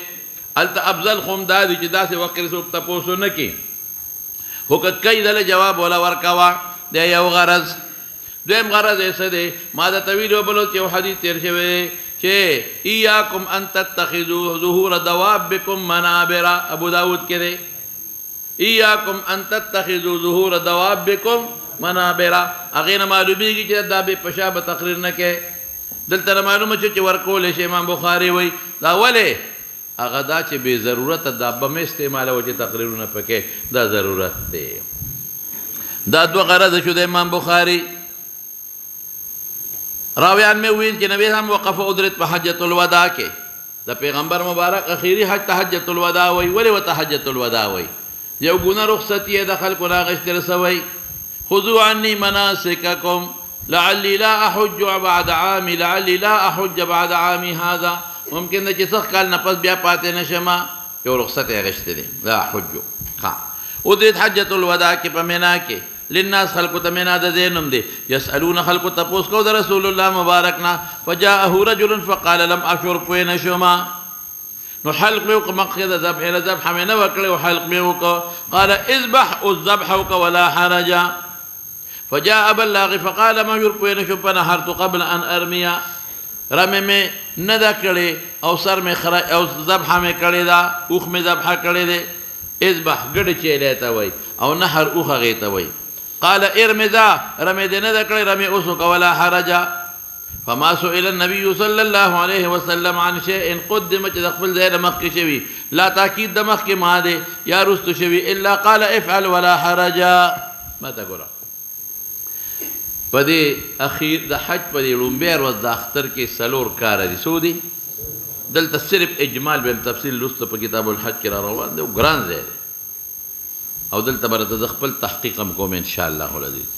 هلته افضل خو هم دا دی چې داسې وخت کې څوک تپوس ونه کړي خو که کوي دله جواب وله ورکوه دا یو غرض دویم غرض یې څه دی ما درته ویلي بلو چې یو حدیث تېر شوی چې ایاکم ان تتخذوا ظهور دوابکم منابر ابو داود کې دی ایاکم ان تتخذوا ظهور دوابکم منابر هغې نه معلومیږي چې دا بې په شا به تقریر نه کوي دلته نه معلومه چې ورکولی شي امام بخاري وایي دا ولې هغه دا چې بې ضرورته دابه مې استعمالوه چې تقریرونه پکې دا ضرورت دی دا دوه غرض شو د امام بخاري راویان میں ویل چې نبی هم وقف ادرت په حجۃ الوداع کې د پیغمبر مبارک اخیری حج ته حجۃ الوداع وایي ولې ورته حجۃ الوداع وایي یو ګونه رخصتي یې د خلکو راغشتې رسوئ خذوا عني مناسککم لعلی لا احج بعد عامی لعلی لا احج بعد عامی هذا ممکن ده چې سخت کال نه پس بیا پاتې نشم یو رخصت یې اخیستی دی لا احج ادرت حجۃ الوداع کې په مینا کې للناس خلقو ته مینا د ځای نوم دی یسألون خلقو تپوس کو د رسول الله مبارک نه فجاءه رجل فقال لم اشعر پوه نشوما نو حلق مې وکړه مخکې د ذبح نه ذبحه مې نه وکړې او حلق مې وکړه قال اذبح الذبح وکړه ولا حرج فجاء بلاغ فقال ما اشعر پوه نشوم فنحرت قبل ان ارمي رمې مې نه ده کړې او سر مې او ذبحه مې کړې ده اوښ مې ذبحه کړې دی اذبح ګډې چیلی ته وایي او نحر اوښ هغې ته وایي قال ارمي ذا رمي دي ندى كري رمي أسوك ولا حرج فما سئل النبي صلى الله عليه وسلم عن شيء قدم تقبل ذي لمخ شوي لا تأكيد دمخ ما دي يا رست شوي إلا قال افعل ولا حرج ما تقول بدي أخير ده حج بدي لومبير وده اختر كي سلور كار دي سودي دلت صرف إجمال بين تفصيل لست بكتاب الحج كرا روان ده وقران زي او دلته برته د خپل تحقیق هم کوم ان شاء الله العزیز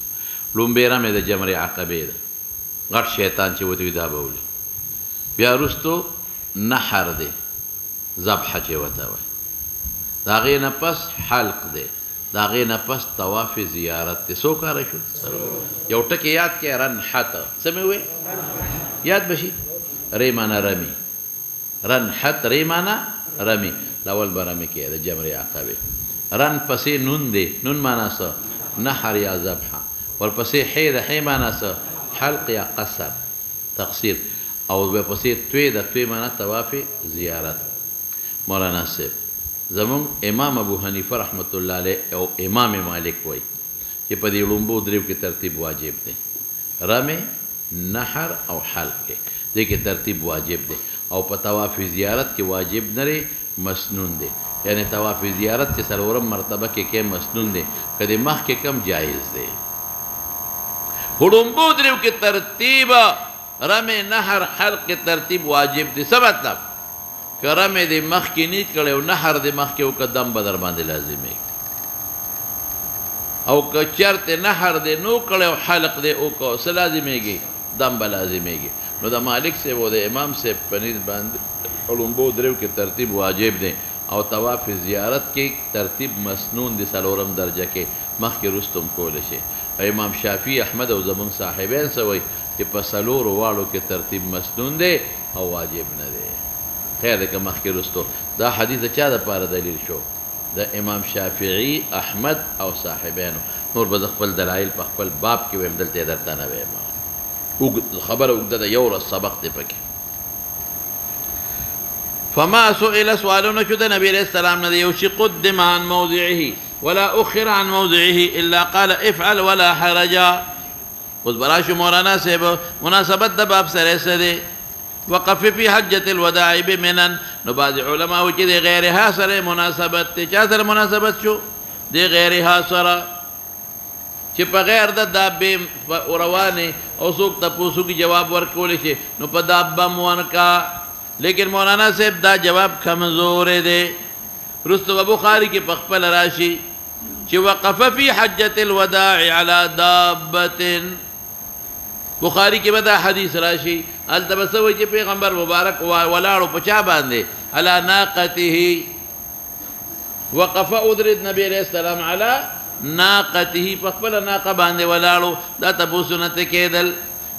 لومبیره مې د جمرې عقبې ده غټ شیطان چې وته دا بولي بیا وروستو نحر دی ذبحه چې وته وایي د هغې نه پس حلق دی د هغې نه پس طواف زیارت دی څو کاره شو یو ټکې یاد کړې رنحت څه مې وویل یاد به شي ری معنی رمی رنحت ری معنی رمی لاول به رمی کې د جمرې عقبې رن پسې نون دی نون معنا څه نحر یا ذبحه ورپسې حی د حی معنا څه حلق یا قصر تقصیر او به پسې توی د توی معنا طواف زیارت مولانا صاحب زمون امام ابو حنیفه رحمت الله علیه او امام مالک وای چې په دې لومبو دریو کې ترتیب واجب دی رمي نحر او حلق کې دې کې ترتیب واجب دی او په طواف زیارت کې واجب نه لري مسنون دی یعنی طواف زیارت چې څلورم مرتبه کې مسنون دی کدی مخ کې کم جایز دی لومبو دریو کې ترتیب رمي نحر حلق کې ترتیب واجب دی څه مطلب که رمې د مخکې نیت کړی او نحر د مخکې وکړه دم به در باندې لازمېږي او که چېرته نحر دی نو کړی او حلق دی وکړه څه لازمېږي دم به لازمېږي نو د مالک صاحب او د امام صاحب په نیت باندې لومبو دریو کې ترتیب واجب دی او طواف زیارت کې ترتیب مسنون دی څلورم درجه کې مخکې رستم کولی شي امام شافعي احمد او زمونږ صاحبین څه وایي چې په څلورو واړو کې ترتیب مسنون دی او واجب نه دی خیر دی که مخکې رستو دا حدیث د چا دپاره دلیل شو د امام شافعي احمد او صاحبینو نور به د خپل دلایل په خپل باب کې ویم دلته یې درته نه ویم خبره اوږده ده یو ورځ سبق دی پکې فما سئل سوالونه شو د نبي علیه السلام نه د یو شي قدم عن موضعه ولا اخر عن موضعه الا قال افعل ولا حرج اوس به راشو مولانا صاحب مناسبت د باب سره څه دی وقف فی حجة الوداع بمنن نو بعض علماء چې د غیرها سره مناسبت دی چا سره مناسبت شو د غیرها سره چې په غیر د دابې روانې او څوک تپوسو کې جواب ورکولی شي نو په دابه م ورکا لیکن مولانا صاحب دا جواب کمزور دی رستو بخاري کې په خپل راشي چې وقف فی حجة الوداع على دابة بخاری کې به دا حدیث راشي هلته به څه وایي چې پیغمبر مبارک ولاړو په چا باندې علی ناقته وقف ادرد نبی علیه السلام علی ناقته په خپله ناقه باندې ولاړو دا تپوسونه ته کېدل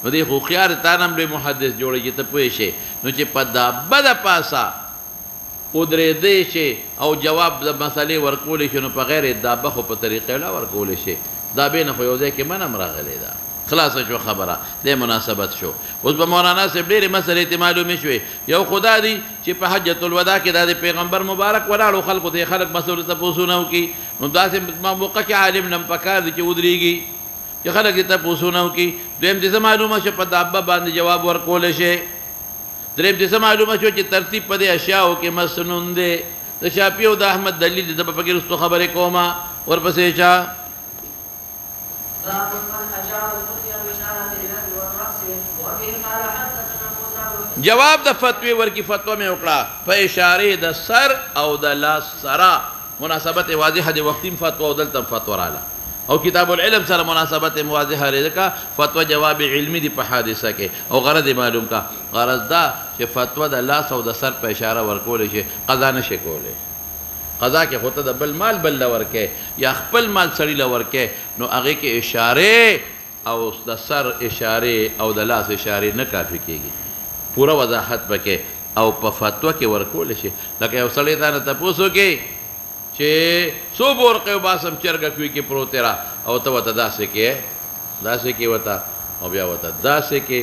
نو دی خو خیار تا نه هم لوی محدث جوړی چې ته پوه شې نو چې په دابه د پاسه ودرېدی شي او جواب د مسلې ورکولی شي نو په غیر دابه خو په طریقې لا ورکولی شي دابې نه خو یو ځای کې من هم راغلی ده خلاصه شو خبره د مناسبت شو اوس به مولانا صاحب ډېرې مسلې ته معلومې شوې یو خدا دی چې په حجة الوداع کې دا د پیغمبر مبارک ولاړو خلکو ته خلک مسلو تپوسونه وکړي نو داسې موقع کې عالم نه پکار دی چې ودرېږي چې خلک یې تپوسونه وکړي دویم دې څه معلومه شو په دابه باندې جواب ورکولی شي دریم دې څه معلومه شو چې ترتیب په دې اشیاو کې مسنون دی د شافعي او د احمد دلیل دی زه به پکې رستو خبرې کومه ورپسې چا جواب د فتوی ورکی فتوا میں اکڑا په اشاره د سر او د لاس سره مناسبت واضحه د وختیم فتوا او دلته فتوا رااله او کتاب العلم سره مناسبت واضحه لري کا فتوا جواب علمی دی په حادثه کې او غرض معلوم کا غرض دا چې فتوا د لاس او د سر په اشاره ورکول شي قضا نشي کوله قضا کې خود د بل مال بل ورکه یا خپل مال سړی لورکه نو هغه کې اشاره او د سر اشاره او د لاس اشاره نه کافی کیږي پورا وضاحت پکې او په فتوا کې ورکول شي لکه یو سړی ته تاسو کې چې څو ورقه باسم چرګه کوي کې پروت را او ته وته داسې کې وته او بیا وته داسې کې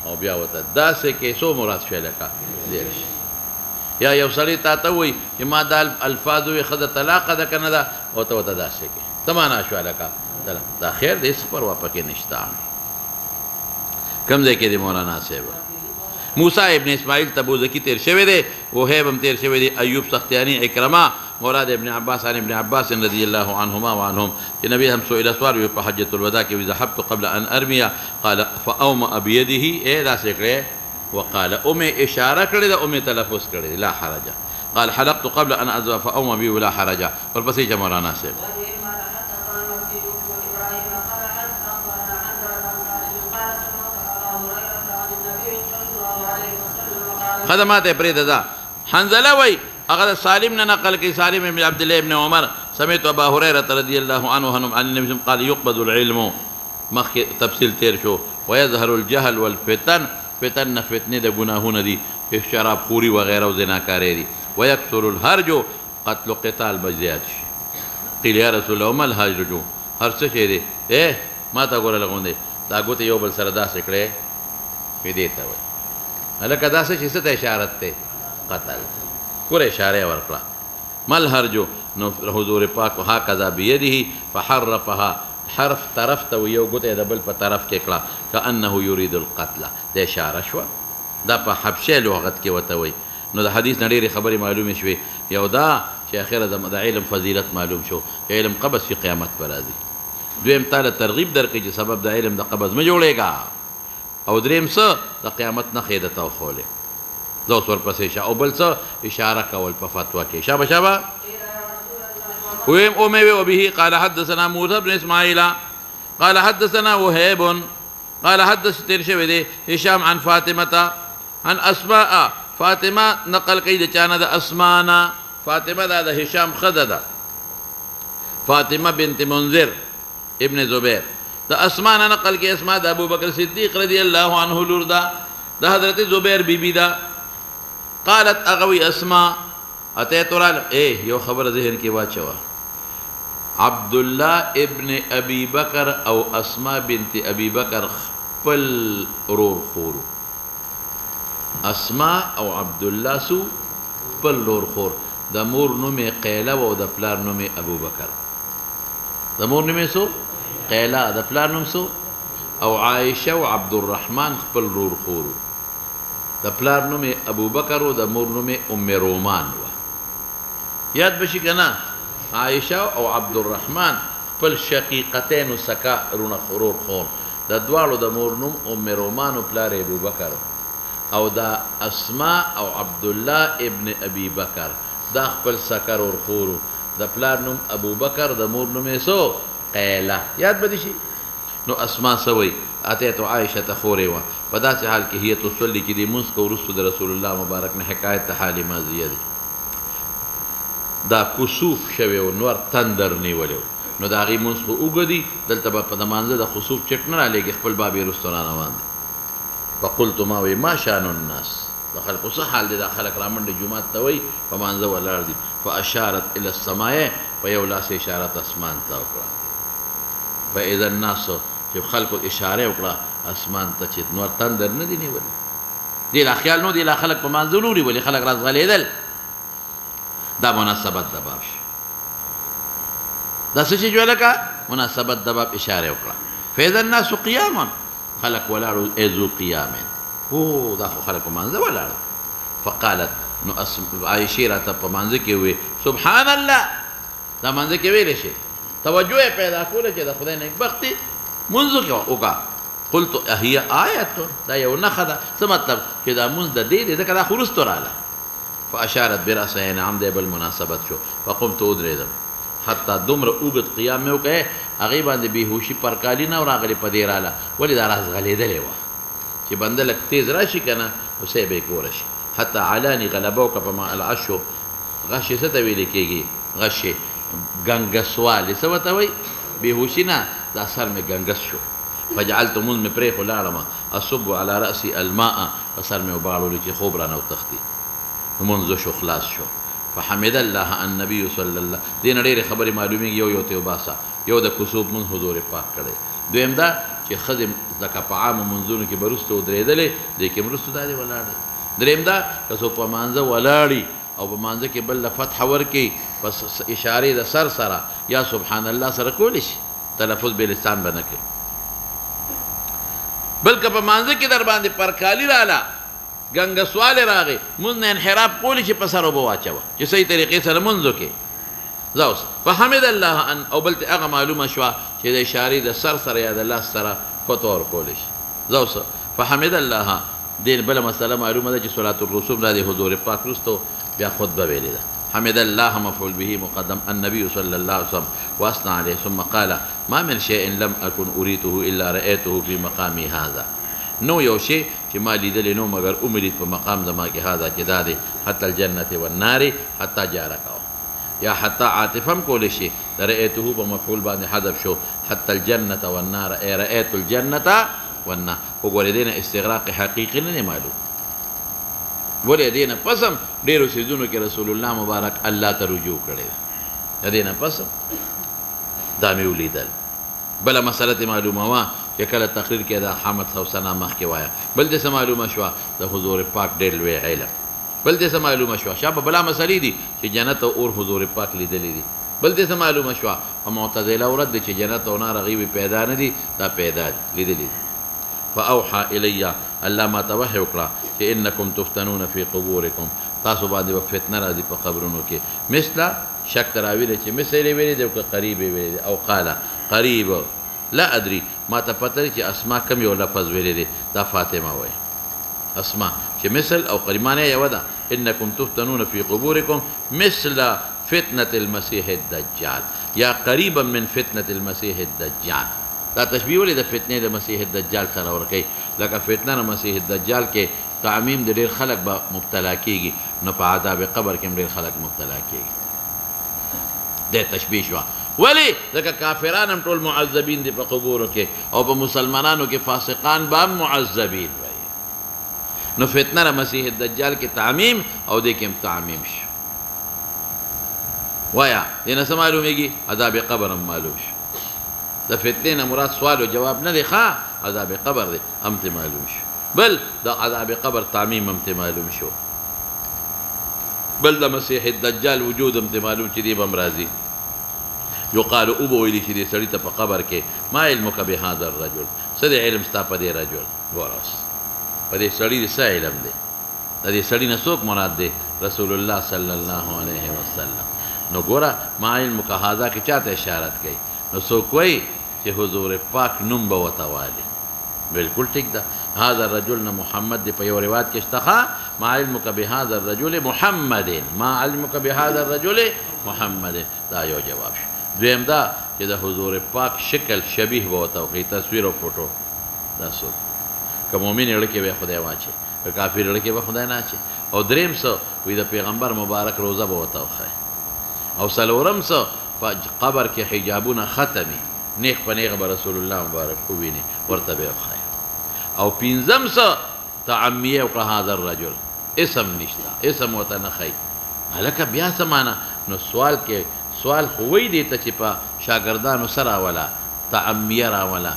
او بیا وته داسې کې څو مراد شي لکه دیش یا یو سړی ته وایي چې ما د الفاظ وي خد طلاق ده کنه ده او ته وته داسې کې تمانا شو لکه دا خیر دې سپر وا پکې نشتا کم ځای کې دی مولانا صاحب موسی ابن اسماعیل تبوذکی تیر شوی دی وهیب هم تیر شوی دی ایوب سختیانی اکرمه مراد ابن عباس عن ابن عباس رضی الله عنهما وعنهم چې نبی هم سئل سوال په حجة الوداع کې ذهبت قبل ان ارمي قال فاومأ بيده اے دا سکړه وقال اشاره کړی دا تلفظ کړی لا حرج قال حلقت قبل ان اذبح فاومأ بي ولا حرج ورپسې جمرانا صاحب خدمات پرې ده حنزله وای هغه سالم نه نقل کوي سالم ابن عبد الله ابن عمر سمعت ابا هريره رضي الله عنه عن النبي قال يقبض العلم مخ تفصيل تیر شو ويظهر الجهل والفتن فتن فتنه د گناهونه دي شراب خوري وغيرها او زناکاری دي ويكثر الهرج قتل قتال بزیات شي. قیل یا رسول الله ما الهرج هر څه شی دی ما ته ګوره لغوندې دا ګوتې یو بل سره داسې کړې وي دې ته وایي هلکه دا څه چې څه ته اشارت دی قتل پوره اشاره یې ورکړه ما الهرج نو حضور پاک هکذا بیده فحرفها حرف طرف ته و یو ګوته د بل په طرف کې کړه کانه یرید القتل د اشاره شوه دا په حبشه لغت کې ورته وایي نو د حدیث نه ډېرې خبرې معلومې شوې یو دا چې اخره د علم فضیلت معلوم شو علم قبض فی قیامت پر راځي دویم تاله ترغیب درکړي چې سبب د علم د قبض مه جوړېږه او دریم څه د قیامت نښې درته وښولې زه اوس ورپسې شه او بل څه اشاره کول په فتوا کې شابه شابه ویم اومې وبه قال حدثنا موسى بن اسماعیل قال حدثنا وهيب قال حدث تیر شوی دی هشام عن فاطمه عن اسماء فاطمه نقل کوي د چانه د اسمانا فاطمه دا د هشام خده ده فاطمه بنت منذر ابن زبیر د اسمانا نقل کې اسماء د ابو بکر صدیق رضی الله عنه لور ده د حضرت زبیر بیبی ده قالت اغوي اسماء اتيت رال یو خبر ذهن کې واچوه عبد الله ابن ابي بکر او اسماء بنت ابي بکر خپل رور خورو اسماء او عبد الله سو خپل رور خور د مور نومې قیله او د پلار نومې ابو بکر د مور نومې سو قیله د پلار نوم سو او عائشه او عبد الرحمن خپل رور خورو د پلار نومې ابو بکر او د مور نومې ام رومان و یاد بشي کنه عائشه او عبد الرحمن خپل شقیقتین و سکا رونه رور خور د دواړو د مور نوم ام رومان او پلار ابو بکر او دا اسماء او عبد الله ابن ابي بکر دا خپل سکر اور خورو د پلار نوم ابو بکر د مور نوم سو قیله یاد بدی شي نو اسماء سوی اتیت عائشه تخوري و په داسې حال کې هي تصلي کې د موږ کو رسول د رسول الله مبارک نه حکایت ته حال ماضیه دي دا کسوف شوی او نور تندر نیولیو نو دا غي موږ خو وګدي دلته په دمانځه د خسوف چټ نه لګي خپل بابي رستوران روان دي فقلت ما وي ما شان الناس دخل کو حال دي داخله کرامن د جمعه ته وي په مانځه ولر دي فاشارت الى السماء فيولا سي اشاره اسمان ته وکړه فاذا الناس چې خلکو اشاره وکړه اسمان ته چې نور تندر نه دي نیولې دي لا خیال نو دي لا خلک په مانځه لوري ولي خلک راز غلیدل دا مناسبت د باب دا څه چې جوړه کا مناسبت د باب اشاره وکړه فاذا الناس قياما خلق ولارو اذو قيامين دا خو خلق منځه ولاړه فقالت نو عائشه راته په منځه کې وي سبحان الله دا منځه کې ویل شي توجه پیدا کوله چې د خدای نه بختي منځه کې وکا قلت هي آیه دا یو نه خدا څه مطلب چې دا منځ د دې د کدا خرست رااله فاشارت براسها نعم ده بالمناسبت شو فقمت ادریدم حتی دمر اوږد قیام مې وکړی هغې باندې بېهوشي پرکالي نه راغلې په دې راله ولې دا راز غلېدلې وه چې بنده لږ تیز راشي که نه نو سی به یې کوره شي حتی علاني غلبه وکړه په ما العشو غشې څه ته ویلې کېږي غشې ګنګسوالی څه ورته وایي بېهوشي نه دا سر مې ګنګس شو فجعلت مونځ مې پرېښو لاړمه اصب على رأسي الماء په سر مې وباړولو چې خوب رانه وتښتي مونځ شو خلاص شو فحمد الله النبي صلى الله دین ډېرې خبرې معلومیږي یو ته وباسه یو د کسوف مونځ حضور پاک کړی دویم دا چې ښځې لکه په عامو منځونو کې به وروسته ودرېدلې دې کې هم وروسته دا دې ولاړې دریم دا که څوک په مانځه ولاړي او په مانځه کې بل له فتح ورکړي پس اشارې د سر سره یا سبحان الله سره کولی شي تلفظ به لسان به نه کوي بلکې په مانځه کې در باندې پرکالي راله ګنګسوالی راغی مونځ نه انحراف کولی چې په سر اوبه واچوه چې صحیح طریقې سره مونځ وکړې زه اوس فحمد الله ان او بلته هغه معلومه شوه چې د اشارې د سر سره یا د لاس سره فتوه ورکولی شي زه اوس فحمد الله دې بله مسله معلومه ده چې صلات الرسول دا د حضور پاک وروسته بیا خطبه ویلې ده حمد الله مفعول به مقدم النبي صلى الله عليه وسلم واثنى عليه ثم قال ما من شيء لم اكن اريته الا رايته في مقامي هذا نو یو شی چې ما لیدلی نو مگر امرید په مقام زما کې هذا چې دا دی حتی الجنة والنار حتی جارکاو یا حتی عاطفم کولی شي د رأیته په مفعول باندې حذف شو حتی الجنة والنار ای رأیت الجنة والنار وګورې دې نه استغراق حقیقي نه دی معلوم ولې دې نه پس هم ډېرو څیزونو کې رسول الله مبارک الله ته رجوع کړی ده د دې نه پس دا مې ولیدل بله مسله دې معلومه وه چې کله تقریر کې د حمد او ثنا مخکې وایه بل دې څه معلومه شوه د حضور پاک ډېر لوی علم بل دې څه معلومه شوه شابه بلا مسلې دي چې جنت او اور حضور پاک لیدلی دي بل دې څه معلومه شوه په معتزله ورد دی چې جنت او نار هغوی پیدا نه دي دا پیدا دي لیدلي دي فاوحى الی الله ما ته وحی وکړه چې انکم تفتنون فی قبورکم تاسو باندې به فتنه راځي په قبرونو کې مثله شک ته راویلی چې مثل یې ویلی دی او که قریب یې ویلی دی او قاله قریب لا ادري ما ته پته دی چې اسما کم یو لفظ ویلی دی دا فاطمه وایي اسما چې مثل او قریب معنی یوه ده انکم تفتنون فی قبورکم مثل فتنة المسیح الدجال یا قریبا من فتنة المسیح الدجال دا تشبیه ولې د فتنې د مسیح الدجال سره ورکوي لکه فتنه د مسیح الدجال کې تعمیم د ډېر خلک به مبتلا کېږي نو په عذاب قبر کې هم ډېر خلک مبتلا کېږي د تشبیه شوه ولې ځکه کافران هم ټول معذبین دي په قبورو کې او په مسلمانانو کې فاسقان به هم معذبین وي نو فتنه د مسیح الدجال کې تعمیم او دې کې هم تعمیم شو وایا دې نه څه معلومېږي عذاب قبر هم معلوم شو د فتنې نه مراد سوال و جواب نه دی ښه عذاب قبر دی هم ته معلوم شو بل د عذاب قبر تعمیم هم ته معلوم شو بل د مسیح الدجال وجود هم ته معلوم چې دی به هم راځي یقال او به ویلي چې دې سړي ته په قبر کې ما علمک بهذا الرجل څه دی علم ستا په دې رجل ګوره اوس په دې سړي د څه علم دی د دې سړي نه څوک مراد دی رسول الله صلی الله علیه وسلم نو ګوره ما علمک هذا کې چاته اشارت کوي نو څوک وایي چې حضور پاک نوم به ورته والي بلکل ټیک ده هذا الرجل نه محمد دی په یو روایت کې شته ښه ما علمک بهذا الرجل محمد ما علمک بهذا الرجل محمد دا یو جواب شو دویم دا چې د حضور پاک شکل شبیه به ورته وښیي تصویر او فوټو دا څوک که مؤمن زړه کې به خدای واچي که کافر زړه کې به خدای نه اچي او دریم څه وایي د پیغمبر مبارک روزه به ورته وښیي او څلورم څه په قبر کې حجابونه ختمي نیغ په نیغه به رسول الله مبارک وویني ورته به یې وښایي او پنځم څه تعمیه وکړه هذا الرجل اسم نشته اسم ورته نه ښایي هلکه بیا څه معنی نو سوال خو وایي دې ته چې په شاګردانو څه راوله تعمیه راوله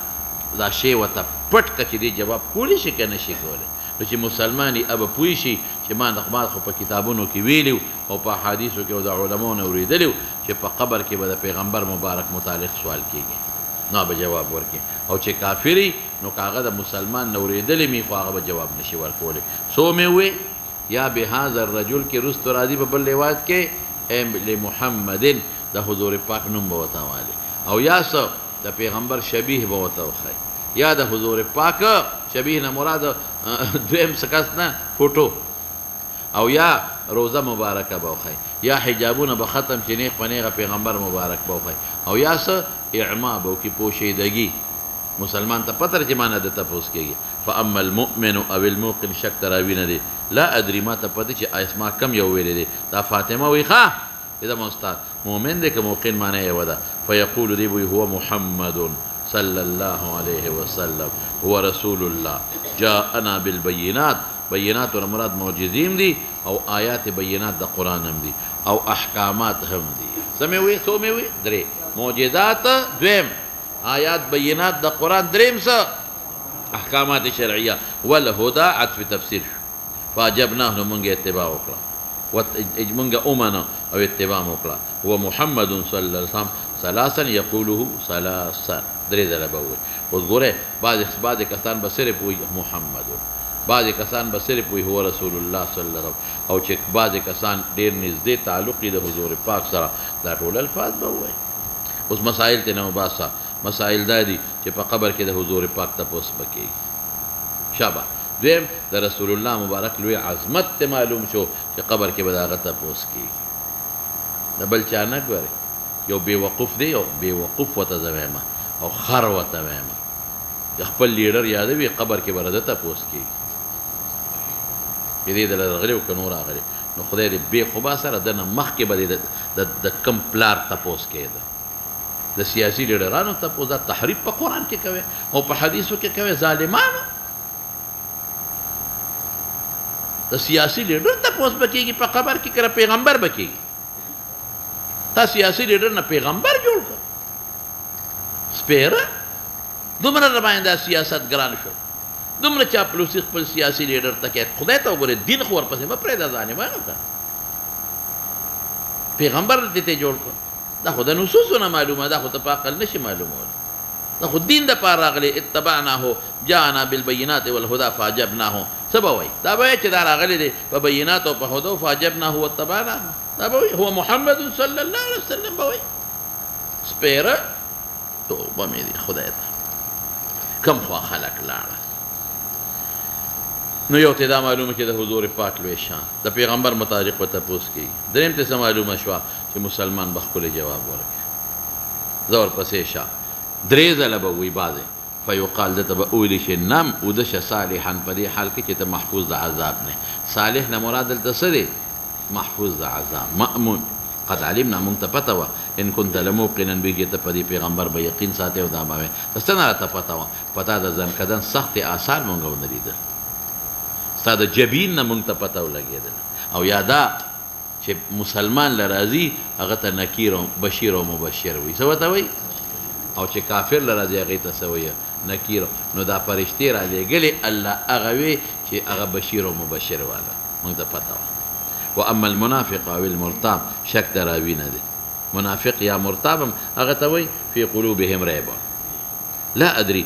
دا شی ورته پټ کړه چې دې جواب کولی شي که نه شي کولی نو چې مسلمان یې ابه پوه شي چې ما خو په کتابونو کې ویلي او په احادیثو کې او د علماو نه اورېدلي چې په قبر کې به د پیغمبر مبارک متعلق سوال کېږي نو به جواب ورکړي او چې کافر نو که هغه د مسلمان نه اورېدلی وي خو هغه به جواب نشي ورکولی څو مې ووې یا بهذا الرجل کې رستو راځي په بل روایت کې لمحمد د حضور پاک نوم به ورته والي او یا څه د پیغمبر شبیه به ورته وښایي یا د حضور پاک شبیه نه مراد دویم څه کس نه فوټو او یا روزه مبارکه به وښایي یا حجابونه به ختم چې نیغ په نیغه پیغمبر مبارک به وښایي او یا څه اعما به وکړي پوشیدګي مسلمان ته پته چې معنی د تپوس کېږي فاما المؤمن او الموقن شک ته راوي نه دی لا ادري ما ته پته چې اسما کم یو ویلی دی دا فاطمه وایي ښه دا ما استاد مؤمن دی که موقن معنی یوه ده فیقول دی وایي هو محمد صلى الله عليه وسلم هو رسول الله جاءنا بالبينات بينات مراد معجزين دي او آيات بينات دا قرآن هم دي او احكامات هم دي سمعوي سوموي دري معجزات دویم آيات بينات دا قرآن دريم سا احكامات شرعية والهدى عطف تفسير فاجبناه منغ اتباع وكلا منغ امنا او اتباع وكلا هو محمد صلى الله عليه وسلم ثلاثا يقوله ثلاثا درې ځله به ووایي اوس ګورئ بعضې کسان به صرف وایي محمد بعضې کسان به صرف وایي هو رسول الله صلی الله علیه وسلم او چې بعضې کسان ډېر نږدې تعلق یې د حضور پاک سره دا ټول الفاظ به ووایي اوس مسایل ترې نه وباسه مسایل دا دي چې په قبر کې د حضور پاک تپوس به کېږي شابه دویم د رسول الله مبارک لوی عظمت ته معلوم شو چې قبر کې به د هغه تپوس کېږي د بل چا نه ګورئ یو بېوقوف دی یو بېوقوف ورته زه وایم او خر ورته وایم د خپل لیډر یادوي قبر کې به راده تپوس کېږي چې دې دله راغلی او که نور راغلی نو خدای دې بې خو باسه د نه مخکې به د کم پلار تپوس کېده د سیاسي لیډرانو تپوس دا تحریف په قرآن کې کوي او په حدیثو کې کوي ظالمانو د سیاسي لیډر تپوس به کېږي په قبر کې که پیغمبر به کېږي تا سیاسي لیډر نه پیغمبر جوړ کړ سپیره دومره را باندې دا سیاست ګران شو دومره چاپلوسي خپل سیاسي لیډر ته کوي خدای ته وګوره دین خو ورپسې مه پرېږده ځان یې مه کړه پیغمبر دې ته جوړ کړ دا خو د نصوصو نه معلومه دا خو ته په عقل نشي معلومولی دا خو دین دپاره راغلی اتبعناه جاءنا بالبینات والهدى فعجبناه څه به وایي دا به وایي چې دا راغلی دی په بینات او په هدو فعجبناه واتبعناه دا به وایي هو محمد صلی الله علیه وسلم به وایي سپیره توبه مې دي خدای ته کم خوا خلک لاړه نو یو ته دا معلومه چې د حضور پاک لوی شان د پیغمبر متعلق به تپوس کېږي درېیم ته څه معلومه شوه چې مسلمان به ښکلی جواب ورکړي زه ورپسې شه درې ځله به وي بعضې فیقال دته به وویلی شي نم اوده شه صالحا په دې حال کې چې ته محفوظ د عذاب نه صالح نه مراد دلته څه دی محفوظ د عذاب مأمون قد علمنا مونږ ته پته وه ان كنت لموقنا به چې ته په دې پیغمبر به یقین ساتې او دا به وې ته څه نه راته پته وه په تا د ځنکدن سختې آثار مونږ ونه لیدل ستا د جبین نه مونږ ته پته ولګېدل او یا دا چې مسلمان له راځي هغه ته نکیر او بشیر او مبشر وي څه ورته وایي او چې کافر له راځي هغې ته څه وایي نکیر نو دا فرشتې رالیږلې الله هغه وی چې هغه بشیر او مبشر والا مونږ ته پته وه واما المنافق او المرتاب شک د راوي نه دی منافق یا مرتاب هم هغه ته وایي فی قلوبهم ریب لا ادري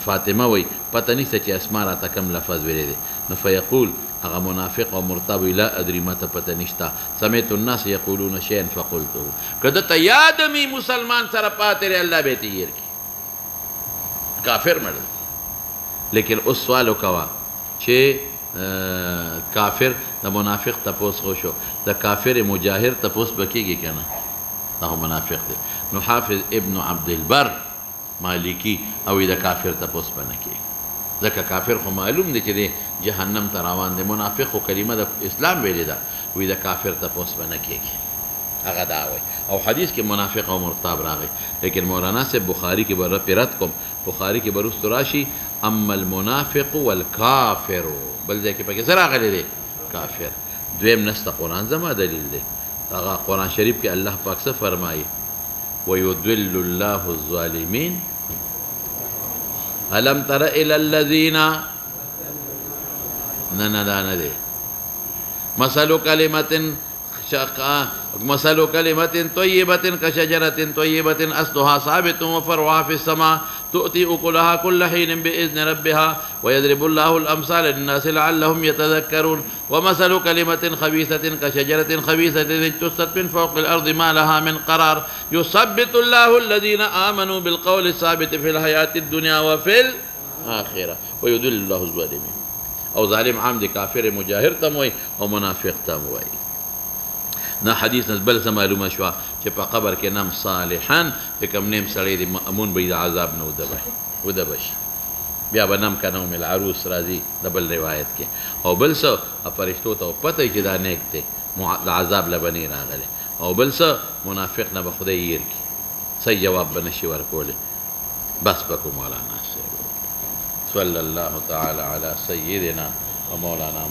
فاطمه وی پته نشته چې اسما راته کوم لفظ ویلی دی نو فیقول هغه منافق او مرتاب وی لا ادري ماته پته نشته سمعت الناس یقولون شیئا فقلته که دته یاد می مسلمان سره پاتې دی الله به یې تیر کړي کافر مړ لیکن اوس سوال وکوه چې کافر د منافق تپوس خو شو د کافر مجاهر تپوس به کېږي که نه دا خو منافق دی نو حافظ ابن عبدالبر مالکی او د کافر تپوس به نه کېږي ځکه کافر خو معلوم دی چې دی جهنم ته روان دی منافق خو کلمه د اسلام ویلې ده وی د کافر تپوس به نه کېږي هغه دا وایي او حدیث کې منافق او مرتاب راغی لیکن مولانا صاحب بخاري کې به رد کوم بخاري کې به وروستو راشي اما المنافق والکافر بل ځای کې پکې څه راغلی دی کافر دویم نس د قرآن زما دلیل دی هغه قرآن شریف کې الله پاک څه فرمایي ويضل الله الظالمين ألم تر إلى الذين نه دی مثل كلمة طيبة كشجرة طيبة أصلها ثابت وفرعها في السماء تؤتي أكلها كل حين بإذن ربها ويضرب الله الأمثال للناس لعلهم يتذكرون ومثل كلمة خبيثة كشجرة خبيثة اجتثت من فوق الأرض ما لها من قرار يثبت الله الذين آمنوا بالقول الثابت في الحياة الدنيا وفي الآخرة ويضل الله الظالمين او ظالم عام دي کافر مجاهر تم وي او منافق تم وي نه حدیث نسبل څه معلومه شوه چې په قبر کې نم صالحا چې کوم نیم سړی دی مأمون به د عذاب نه وده بشي بیا به نم که نوم العروس راځي د بل روایت کې او بل څه فرشتو ته پته چې دا نیک دی د عذاب له به نه راغلی او بل څه منافق نه به خدای یېر کړي صحیح جواب به نشي ورکولی بس بکو مولانا صلی الله تعالی علی سیدنا و مولانا